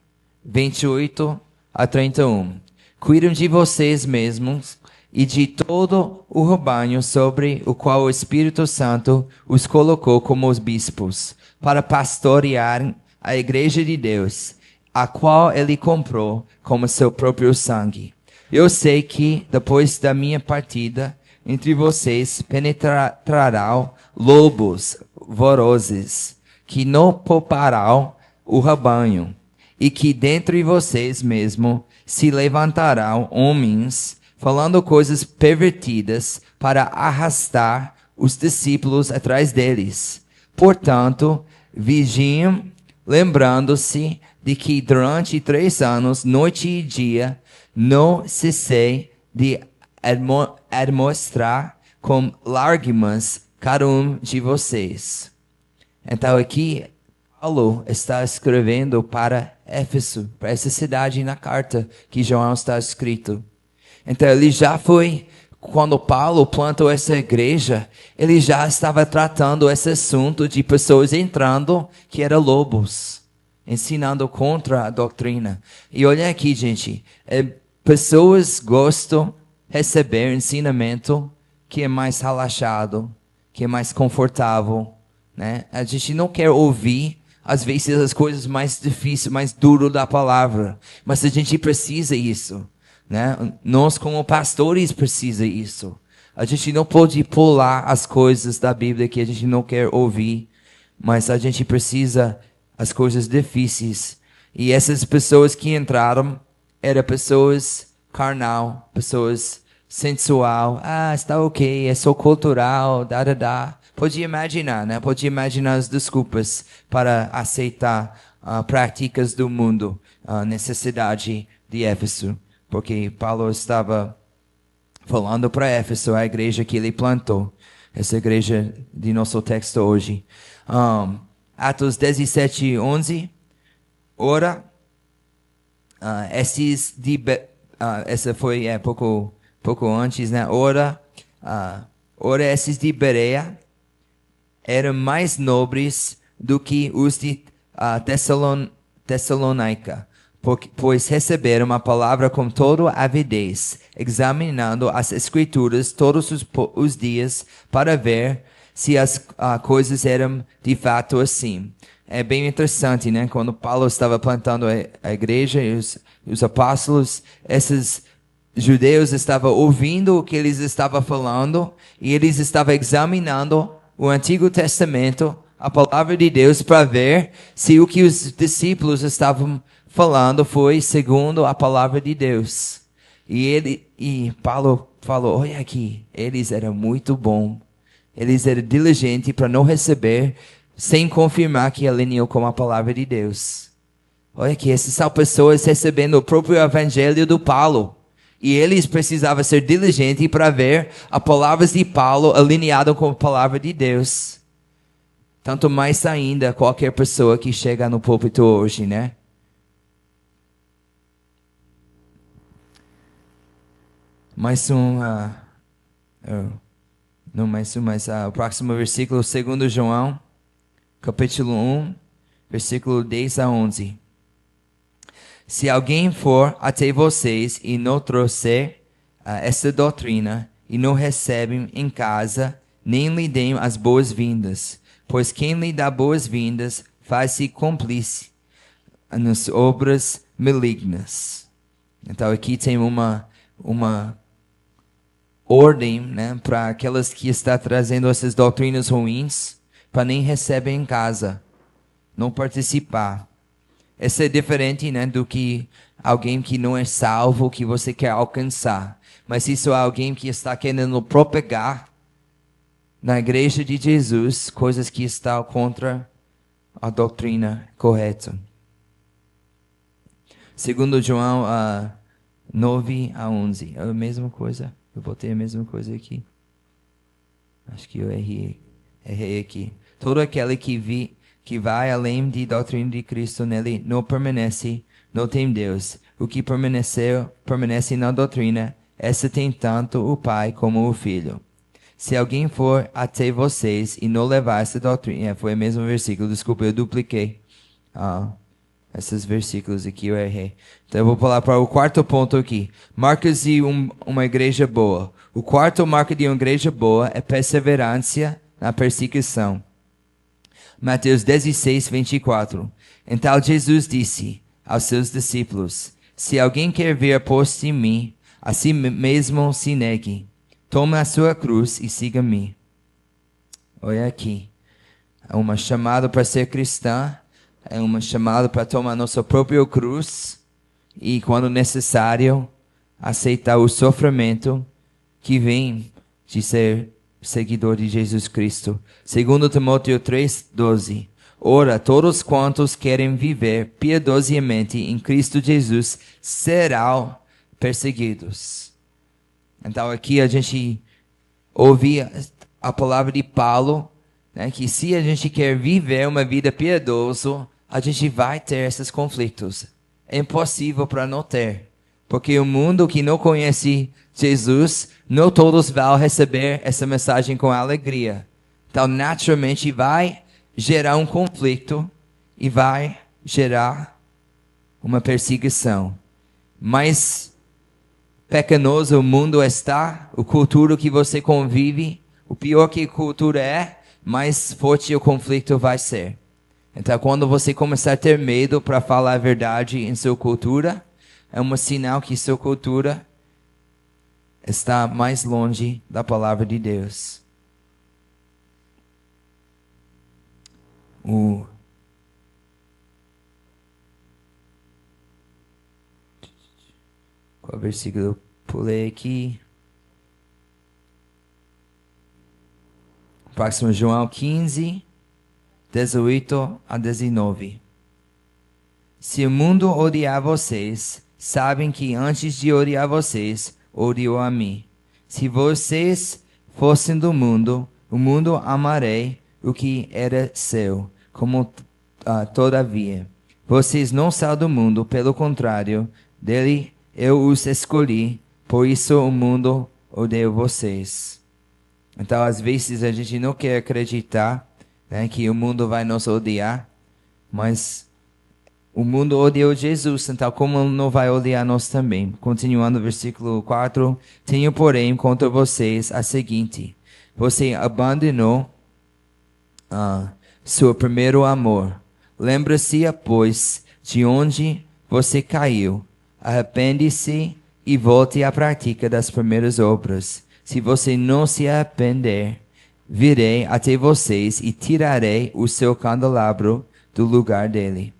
28 a 31. Cuidam de vocês mesmos e de todo o rebanho sobre o qual o Espírito Santo os colocou como os bispos, para pastorear a igreja de Deus, a qual ele comprou com seu próprio sangue. Eu sei que, depois da minha partida, entre vocês penetrarão lobos vorozes, que não pouparão o rebanho, e que dentre vocês mesmo se levantarão homens falando coisas pervertidas para arrastar os discípulos atrás deles. Portanto, vigiem, lembrando-se de que durante 3 anos, noite e dia, não cessei de admoestar com lágrimas cada um de vocês. Então aqui Paulo está escrevendo para Éfeso, para essa cidade na carta que João está escrito. Então ele já foi, quando Paulo plantou essa igreja, ele já estava tratando esse assunto de pessoas entrando que eram lobos, ensinando contra a doutrina. E olha aqui, gente, pessoas gostam de receber ensinamento que é mais relaxado, que é mais confortável, né? A gente não quer ouvir, às vezes, as coisas mais difíceis, mais duras da palavra, mas a gente precisa isso, né? Nós, como pastores, precisa isso. A gente não pode pular as coisas da Bíblia que a gente não quer ouvir, mas a gente precisa as coisas difíceis. E essas pessoas que entraram eram pessoas carnal, pessoas sensual. Ah, está ok, é só cultural, dá. Pode imaginar, né? Pode imaginar as desculpas para aceitar práticas do mundo, a necessidade de Éfeso. Porque Paulo estava falando para Éfeso, a igreja que ele plantou. Essa igreja de nosso texto hoje. Atos 17, 11. Ora, essa foi pouco antes, né? Ora, esses de Bereia eram mais nobres do que os de Tessalônica, pois receberam a palavra com toda avidez, examinando as escrituras todos os dias para ver se as coisas eram de fato assim. É bem interessante, né? Quando Paulo estava plantando a igreja e os apóstolos, esses judeus estavam ouvindo o que eles estavam falando e eles estavam examinando o Antigo Testamento, a palavra de Deus, para ver se o que os discípulos estavam falando foi segundo a palavra de Deus. E Paulo falou, olha aqui, eles eram muito bons. Eles eram diligentes para não receber sem confirmar que alinhou com a palavra de Deus. Olha aqui, essas são pessoas recebendo o próprio evangelho do Paulo. E eles precisavam ser diligentes para ver as palavras de Paulo alinhadas com a palavra de Deus. Tanto mais ainda qualquer pessoa que chega no púlpito hoje, né? O próximo versículo, 2 João, capítulo 1, versículo 10 a 11. Se alguém for até vocês e não trouxer esta doutrina, e não recebem em casa, nem lhe deem as boas-vindas, pois quem lhe dá boas-vindas faz-se cúmplice nas obras malignas. Então aqui tem uma ordem, né, para aquelas que estão trazendo essas doutrinas ruins, para nem receber em casa, não participar. Essa é diferente, né, do que alguém que não é salvo, que você quer alcançar. Mas isso é alguém que está querendo propagar na igreja de Jesus coisas que estão contra a doutrina correta. 2 João 9 a 11. É a mesma coisa. Eu botei a mesma coisa aqui. Acho que eu errei aqui. Todo aquele que vai além da doutrina de Cristo nele não permanece, não tem Deus. O que permanece na doutrina, essa tem tanto o Pai como o Filho. Se alguém for até vocês e não levar essa doutrina, foi o mesmo versículo, desculpa, eu dupliquei esses versículos aqui, eu errei. Então eu vou pular para o quarto ponto aqui. Marcas de uma igreja boa. O quarto marca de uma igreja boa é perseverança na perseguição. Mateus 16, 24. Então Jesus disse aos seus discípulos, se alguém quer vir após de mim, a si mesmo se negue. Tome a sua cruz e siga-me. Olha aqui. É uma chamada para ser cristã. É uma chamada para tomar nossa própria cruz. E, quando necessário, aceitar o sofrimento que vem de ser seguidor de Jesus Cristo. 2 Timóteo 3:12. Ora, todos quantos querem viver piedosamente em Cristo Jesus serão perseguidos. Então aqui a gente ouve a palavra de Paulo, né, que se a gente quer viver uma vida piedosa, a gente vai ter esses conflitos. É impossível para não ter. Porque o mundo que não conhece Jesus, não todos vão receber essa mensagem com alegria. Então, naturalmente, vai gerar um conflito e vai gerar uma perseguição. Mais pecaminoso o mundo está, a cultura que você convive, o pior que a cultura é, mais forte o conflito vai ser. Então, quando você começar a ter medo para falar a verdade em sua cultura, é um sinal que sua cultura está mais longe da palavra de Deus. Qual versículo eu pulei aqui? Próximo, João 15, 18 a 19. Se o mundo odiar vocês, sabem que antes de odiar vocês, odiou a mim. Se vocês fossem do mundo, o mundo amarei o que era seu. Todavia, vocês não são do mundo, pelo contrário, dele eu os escolhi, por isso o mundo odeia vocês. Então, às vezes, a gente não quer acreditar, né, que o mundo vai nos odiar, mas o mundo odiou Jesus, então como não vai odiar nós também? Continuando o versículo 4. Tenho, porém, contra vocês a seguinte: você abandonou seu primeiro amor. Lembra-se, pois, de onde você caiu. Arrepende-se e volte à prática das primeiras obras. Se você não se arrepender, virei até vocês e tirarei o seu candelabro do lugar dele.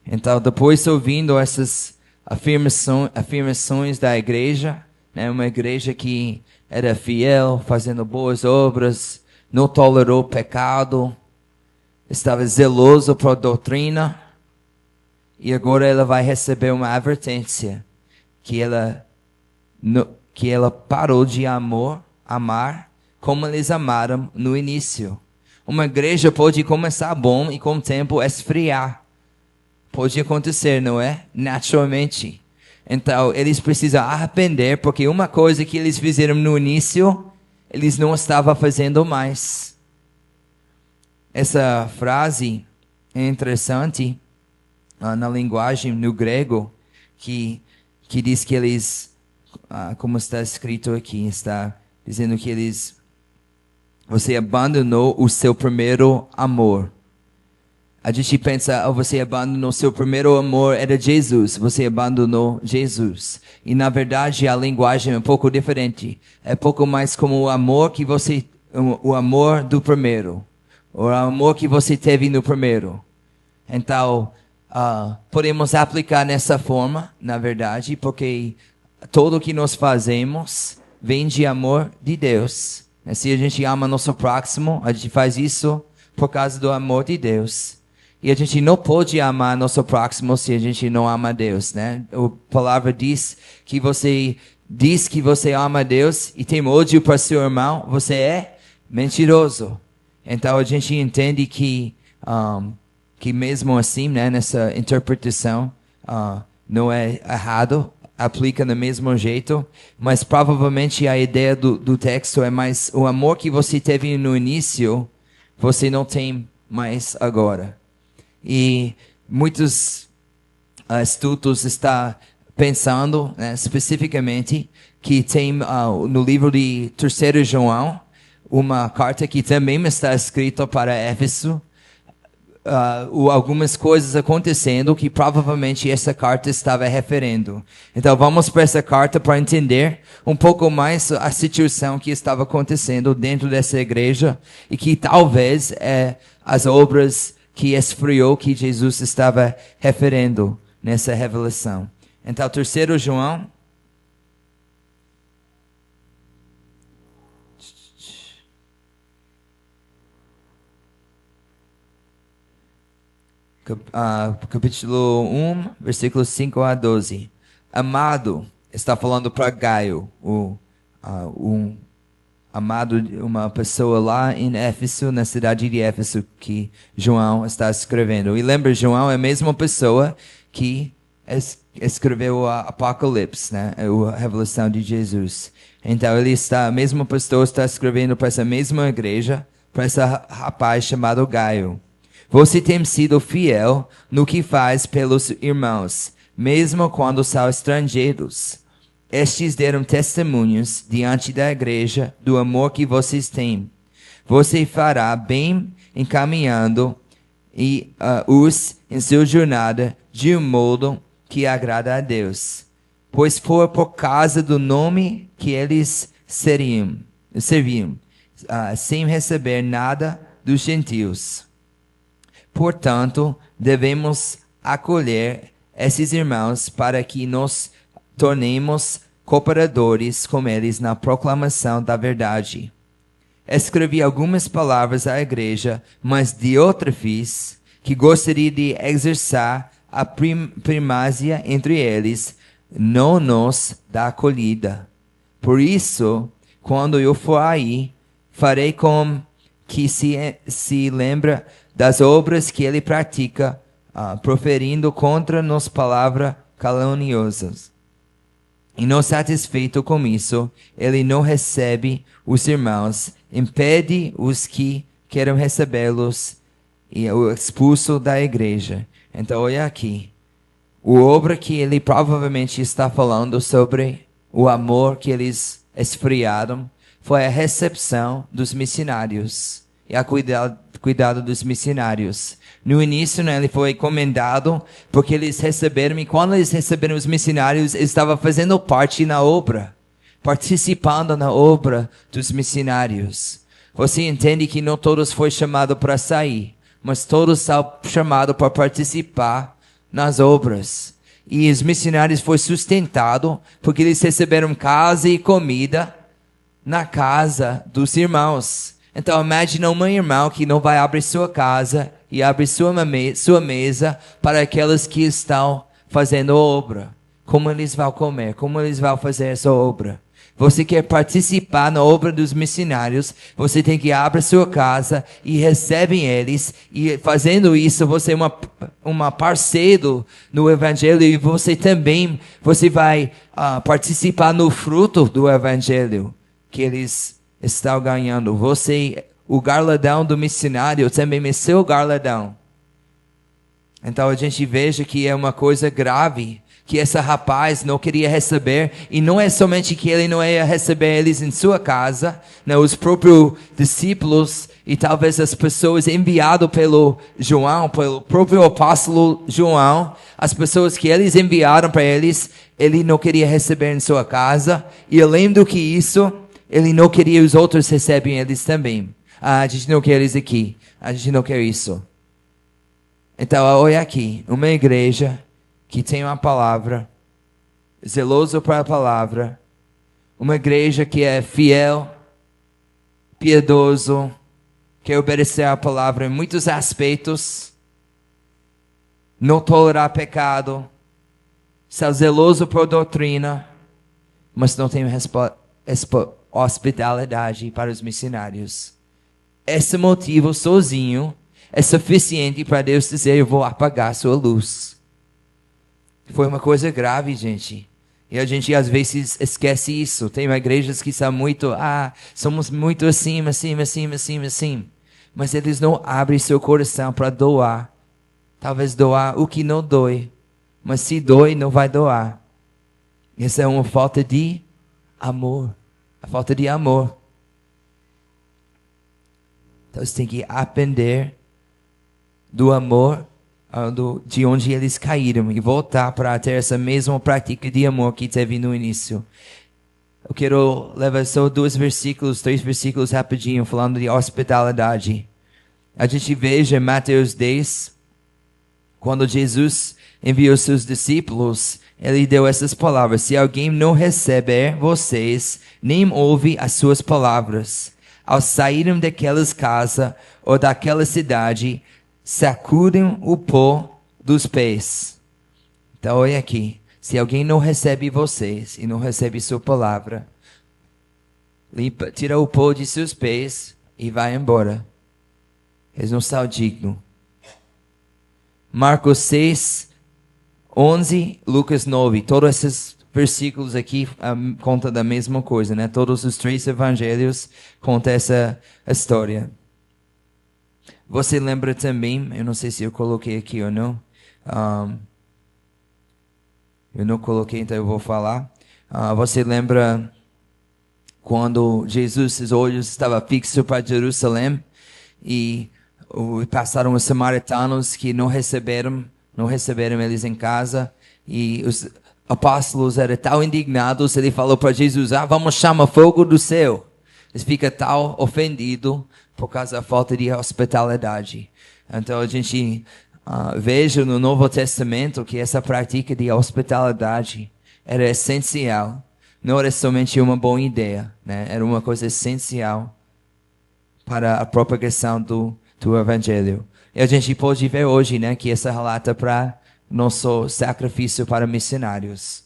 Então, depois ouvindo essas afirmações da igreja, né, uma igreja que era fiel, fazendo boas obras, não tolerou pecado, estava zeloso por doutrina, e agora ela vai receber uma advertência que ela parou de amar como eles amaram no início. Uma igreja pode começar bom e com o tempo esfriar. Pode acontecer, não é? Naturalmente. Então, eles precisam arrepender, porque uma coisa que eles fizeram no início, eles não estavam fazendo mais. Essa frase é interessante na linguagem, no grego, que diz que eles, como está escrito aqui, está dizendo que você abandonou o seu primeiro amor. A gente pensa, você abandonou seu primeiro amor, era Jesus. Você abandonou Jesus. E na verdade a linguagem é um pouco diferente. É pouco mais como o amor o amor do primeiro. O amor que você teve no primeiro. Então, podemos aplicar nessa forma, na verdade, porque tudo o que nós fazemos vem de amor de Deus. Se a gente ama nosso próximo, a gente faz isso por causa do amor de Deus. E a gente não pode amar nosso próximo se a gente não ama Deus, né? A palavra diz que você ama Deus e tem ódio para seu irmão, você é mentiroso. Então a gente entende que mesmo assim, né, nessa interpretação, não é errado, aplica do mesmo jeito, mas provavelmente a ideia do texto é mais o amor que você teve no início, você não tem mais agora. E muitos estudos estão pensando, né, especificamente que tem no livro de 3 João uma carta que também está escrita para Éfeso, algumas coisas acontecendo que provavelmente essa carta estava referindo. Então vamos para essa carta para entender um pouco mais a situação que estava acontecendo dentro dessa igreja e que talvez as obras que esfriou que Jesus estava referindo nessa revelação. Então, 3 João. Capítulo 1, versículos 5 a 12. Amado, está falando para Gaio, amado, uma pessoa lá em Éfeso, na cidade de Éfeso, que João está escrevendo. E lembra, João é a mesma pessoa que escreveu o Apocalipse, né? A revelação de Jesus. Então a mesma pessoa está escrevendo para essa mesma igreja, para esse rapaz chamado Gaio. Você tem sido fiel no que faz pelos irmãos, mesmo quando são estrangeiros. Estes deram testemunhos diante da igreja do amor que vocês têm. Você fará bem encaminhando os em sua jornada de um modo que agrada a Deus, pois foi por causa do nome que eles serviam, sem receber nada dos gentios. Portanto, devemos acolher esses irmãos para que nos tornemos cooperadores com eles na proclamação da verdade. Escrevi algumas palavras à igreja, mas Diótrefes, que gostaria de exercer a primazia entre eles, não nos dá acolhida. Por isso, quando eu for aí, farei com que se lembra das obras que ele pratica, proferindo contra nós palavras caluniosas. E não satisfeito com isso, ele não recebe os irmãos, impede os que querem recebê-los e o expulso da igreja. Então, olha aqui. A obra que ele provavelmente está falando sobre o amor que eles esfriaram foi a recepção dos missionários e a cuidado dos missionários. No início, né, ele foi encomendado porque eles receberam, e quando eles receberam os missionários, eles estavam fazendo parte na obra, participando na obra dos missionários. Você entende que não todos foram chamados para sair, mas todos são chamados para participar nas obras. E os missionários foram sustentados porque eles receberam casa e comida na casa dos irmãos. Então, imagina um irmão que não vai abrir sua casa e abrir sua mesa para aqueles que estão fazendo obra. Como eles vão comer? Como eles vão fazer essa obra? Você quer participar na obra dos missionários, você tem que abrir sua casa e recebem eles. E fazendo isso, você é uma parceiro no evangelho e você vai participar no fruto do evangelho que eles estão ganhando. O galardão do missionário também é seu galardão. Então a gente veja que é uma coisa grave que esse rapaz não queria receber, e não é somente que ele não ia receber eles em sua casa, né, os próprios discípulos e talvez as pessoas enviadas pelo João, pelo próprio apóstolo João, as pessoas que eles enviaram para eles, ele não queria receber em sua casa, e além do que isso, ele não queria os outros recebem eles também. A gente não quer eles aqui, a gente não quer isso. Então, olha aqui, uma igreja que tem uma palavra, zeloso para a palavra, uma igreja que é fiel, piedoso, quer obedecer a palavra em muitos aspectos, não tolerar pecado, ser zeloso por doutrina, mas não tem hospitalidade para os missionários. Esse motivo sozinho é suficiente para Deus dizer: eu vou apagar sua luz. Foi uma coisa grave, gente. E a gente às vezes esquece isso. Tem igrejas que são muito, somos muito assim. Mas eles não abrem seu coração para doar. Talvez doar o que não dói. Mas se dói, não vai doar. Essa é uma falta de amor. A falta de amor. Então você tem que aprender do amor de onde eles caíram e voltar para ter essa mesma prática de amor que teve no início. Eu quero levar só 3 versículos rapidinho falando de hospitalidade. A gente veja em Mateus 10, quando Jesus enviou seus discípulos, ele deu essas palavras: se alguém não receber vocês, nem ouve as suas palavras, ao saírem daquelas casas ou daquela cidade, sacudem o pó dos pés. Então, olha aqui. Se alguém não recebe vocês e não recebe sua palavra, limpa, tira o pó de seus pés e vai embora. Eles não são dignos. Marcos 6, 11, Lucas 9. Todos esses versículos aqui contam da mesma coisa, né? Todos os 3 evangelhos contam essa história. Você lembra também, eu não sei se eu coloquei aqui ou não. Eu não coloquei, então eu vou falar. Você lembra quando Jesus, seus olhos estavam fixos para Jerusalém e passaram os samaritanos que não receberam eles em casa, e os apóstolos eram tão indignados, ele falou para Jesus, vamos chamar fogo do céu. Eles ficam tão ofendidos por causa da falta de hospitalidade. Então a gente veja no Novo Testamento que essa prática de hospitalidade era essencial. Não era somente uma boa ideia, né? Era uma coisa essencial para a propagação do Evangelho. E a gente pode ver hoje, né, que essa relata para nosso sacrifício para missionários.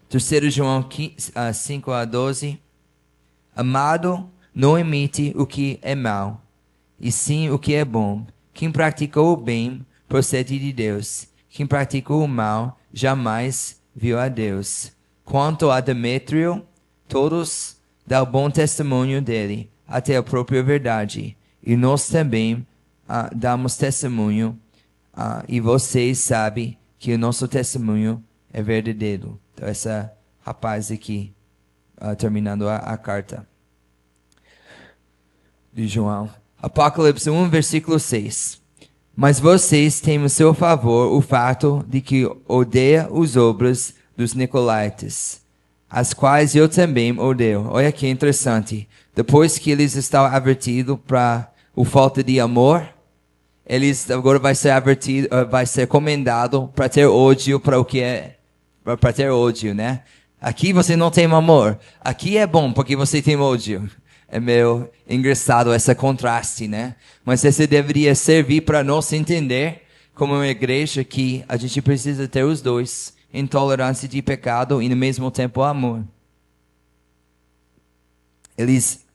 3 João 5 a 12. Amado, não imite o que é mau, e sim o que é bom. Quem praticou o bem procede de Deus. Quem praticou o mal jamais viu a Deus. Quanto a Demétrio, todos dão bom testemunho dele, até a própria verdade. E nós também damos testemunho, e vocês sabem que o nosso testemunho é verdadeiro. Então, essa rapaz aqui, terminando a carta de João. Apocalipse 1, versículo 6. Mas vocês têm a seu favor o fato de que odeia os obras dos Nicolaítas, as quais eu também odeio. Olha que interessante. Depois que eles estão advertidos para a falta de amor, eles agora vai ser comendado para ter ódio para o que é, para ter ódio, né? Aqui você não tem amor. Aqui é bom porque você tem ódio. É meio engraçado esse contraste, né? Mas esse deveria servir para nós entender, como uma igreja, que a gente precisa ter os dois: intolerância de pecado e, no mesmo tempo, amor. Eles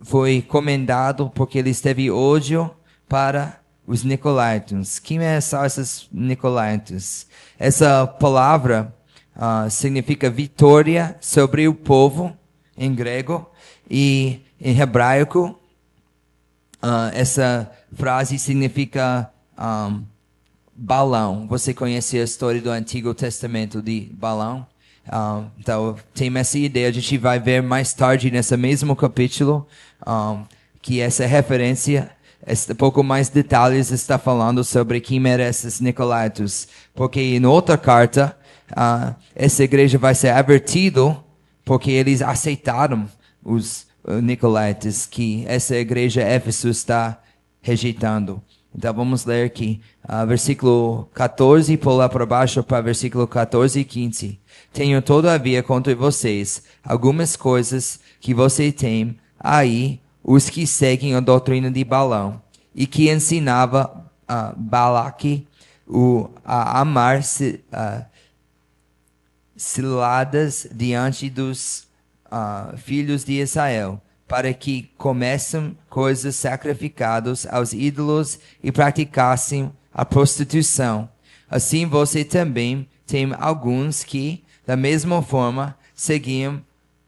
foi comendado porque eles teve ódio para os Nicolaítas. Quem são esses Nicolaítas? Essa palavra significa vitória sobre o povo em grego, e em hebraico essa frase significa balão. Você conhece a história do Antigo Testamento de balão? Então tem essa ideia. A gente vai ver mais tarde nesse mesmo capítulo que essa referência, pouco mais detalhes, está falando sobre quem eram esses Nicolaítas, porque em outra carta essa igreja vai ser advertido porque eles aceitaram os Nicolaítas, que essa igreja Éfeso está rejeitando. Então vamos ler aqui, versículo 14, pular para baixo para versículo 14 e 15. Tenho todavia contra vocês algumas coisas que você tem aí, os que seguem a doutrina de Balaão, e que ensinava Balaque a amar ciladas diante dos filhos de Israel, para que comessem coisas sacrificadas aos ídolos e praticassem a prostituição. Assim você também tem alguns que, da mesma forma, seguiam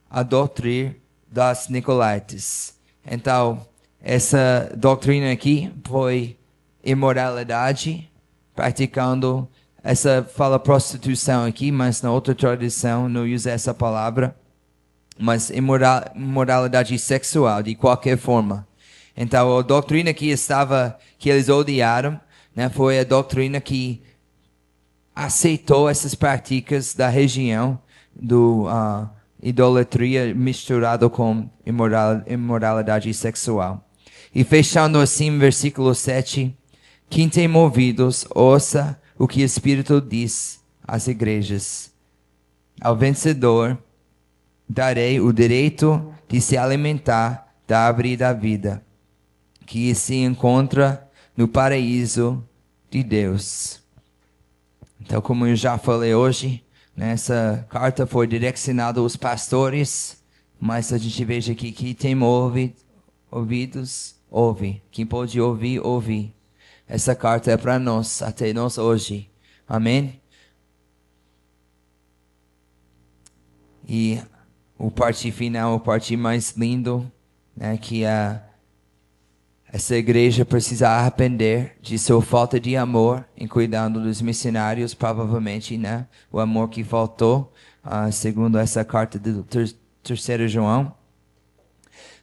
a doutrina dos Nicolaítas. Então, essa doutrina aqui foi imoralidade, praticando, essa fala prostituição aqui, mas na outra tradição não usa essa palavra, mas imoralidade sexual, de qualquer forma. Então, a doutrina que eles odiaram, né, foi a doutrina que aceitou essas práticas da região do idolatria misturado com imoralidade sexual. E fechando assim, versículo 7, quem tem ouvidos, ouça o que o Espírito diz às igrejas. Ao vencedor darei o direito de se alimentar da árvore da vida, que se encontra no paraíso de Deus. Então, como eu já falei hoje, né? Essa carta foi direcionada aos pastores, mas a gente veja aqui que tem ouvidos, ouve. Quem pode ouvir, ouve. Essa carta é para nós, até nós hoje. Amém? E o parte final, o parte mais lindo, né? Que essa igreja precisa arrepender de sua falta de amor em cuidando dos missionários, provavelmente, né? O amor que faltou, segundo essa carta do 3 João.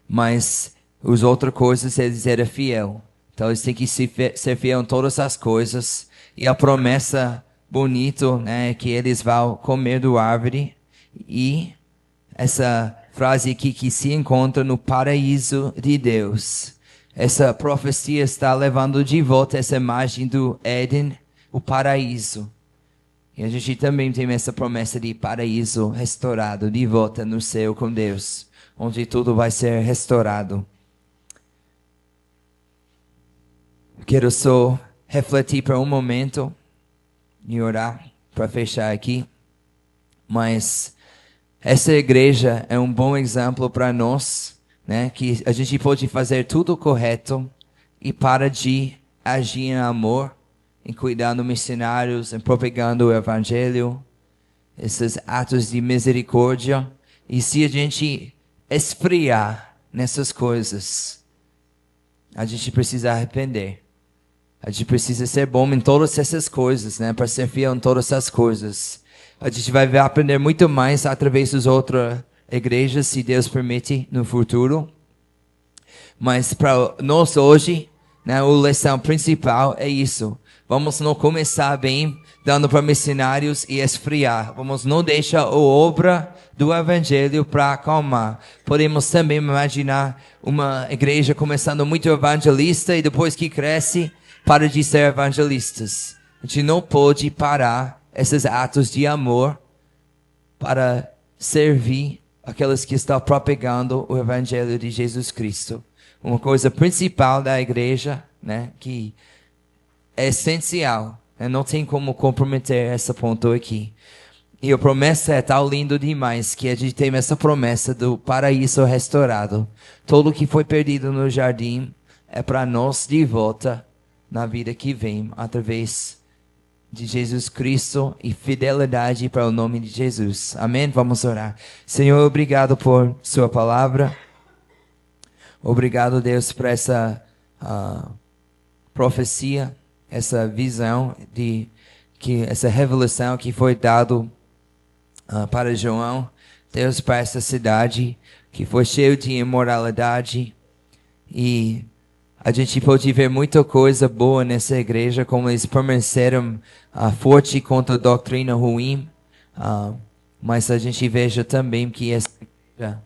Mas as outras coisas eles eram fiel. Então eles têm que ser fiel em todas as coisas. E a promessa bonita, né? Que eles vão comer do árvore. E essa frase aqui que se encontra no paraíso de Deus. Essa profecia está levando de volta essa imagem do Éden, o paraíso. E a gente também tem essa promessa de paraíso restaurado, de volta no céu com Deus, onde tudo vai ser restaurado. Quero só refletir por um momento e orar para fechar aqui. Mas essa igreja é um bom exemplo para nós, né? Que a gente pode fazer tudo correto e para de agir em amor, em cuidando missionários, em propagando o evangelho, esses atos de misericórdia. E se a gente esfriar nessas coisas, a gente precisa arrepender. A gente precisa ser bom em todas essas coisas, né? Para ser fiel em todas essas coisas. A gente vai aprender muito mais através das outras igrejas, se Deus permite, no futuro. Mas para nós hoje, né, a lição principal é isso. Vamos não começar bem, dando para missionários e esfriar. Vamos não deixar a obra do evangelho para acalmar. Podemos também imaginar uma igreja começando muito evangelista e depois que cresce, para de ser evangelistas. A gente não pode parar esses atos de amor para servir aqueles que estão propagando o evangelho de Jesus Cristo. Uma coisa principal da igreja, né, que é essencial, né, não tem como comprometer esse ponto aqui. E a promessa é tão linda demais que a gente tem essa promessa do paraíso restaurado. Tudo que foi perdido no jardim é para nós de volta na vida que vem, através de Jesus Cristo e fidelidade para o nome de Jesus. Amém? Vamos orar. Senhor, obrigado por sua palavra. Obrigado, Deus, por essa profecia, essa visão, essa revelação que foi dado para João. Deus, para essa cidade que foi cheia de imoralidade. E a gente pode ver muita coisa boa nessa igreja, como eles permaneceram forte contra a doutrina ruim. Mas a gente veja também que essa igreja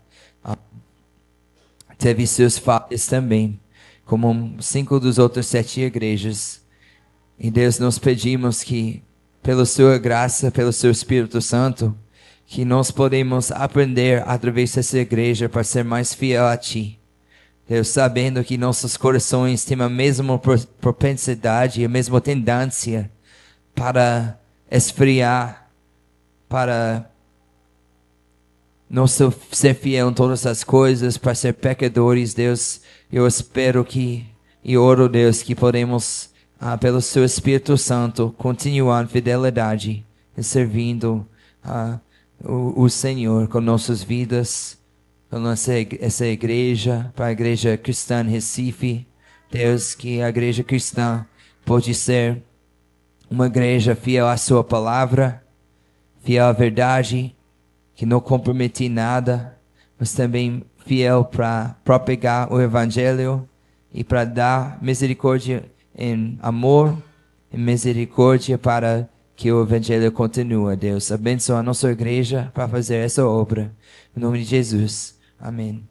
teve seus falhas também, como 5 dos outros 7 igrejas. E Deus, nós pedimos que, pela sua graça, pelo seu Espírito Santo, que nós podemos aprender através dessa igreja para ser mais fiel a Ti. Deus, sabendo que nossos corações têm a mesma propensidade, a mesma tendência para esfriar, para não ser fiel em todas as coisas, para ser pecadores, Deus. Eu espero e oro, Deus, que podemos, pelo seu Espírito Santo, continuar em fidelidade e servindo o Senhor com nossas vidas, com essa igreja, para a igreja cristã em Recife. Deus, que a igreja cristã pode ser uma igreja fiel à sua palavra, fiel à verdade, que não compromete nada, mas também fiel para propagar o evangelho e para dar misericórdia em amor e misericórdia para que o evangelho continue. Deus, abençoa a nossa igreja para fazer essa obra. Em nome de Jesus. Amém.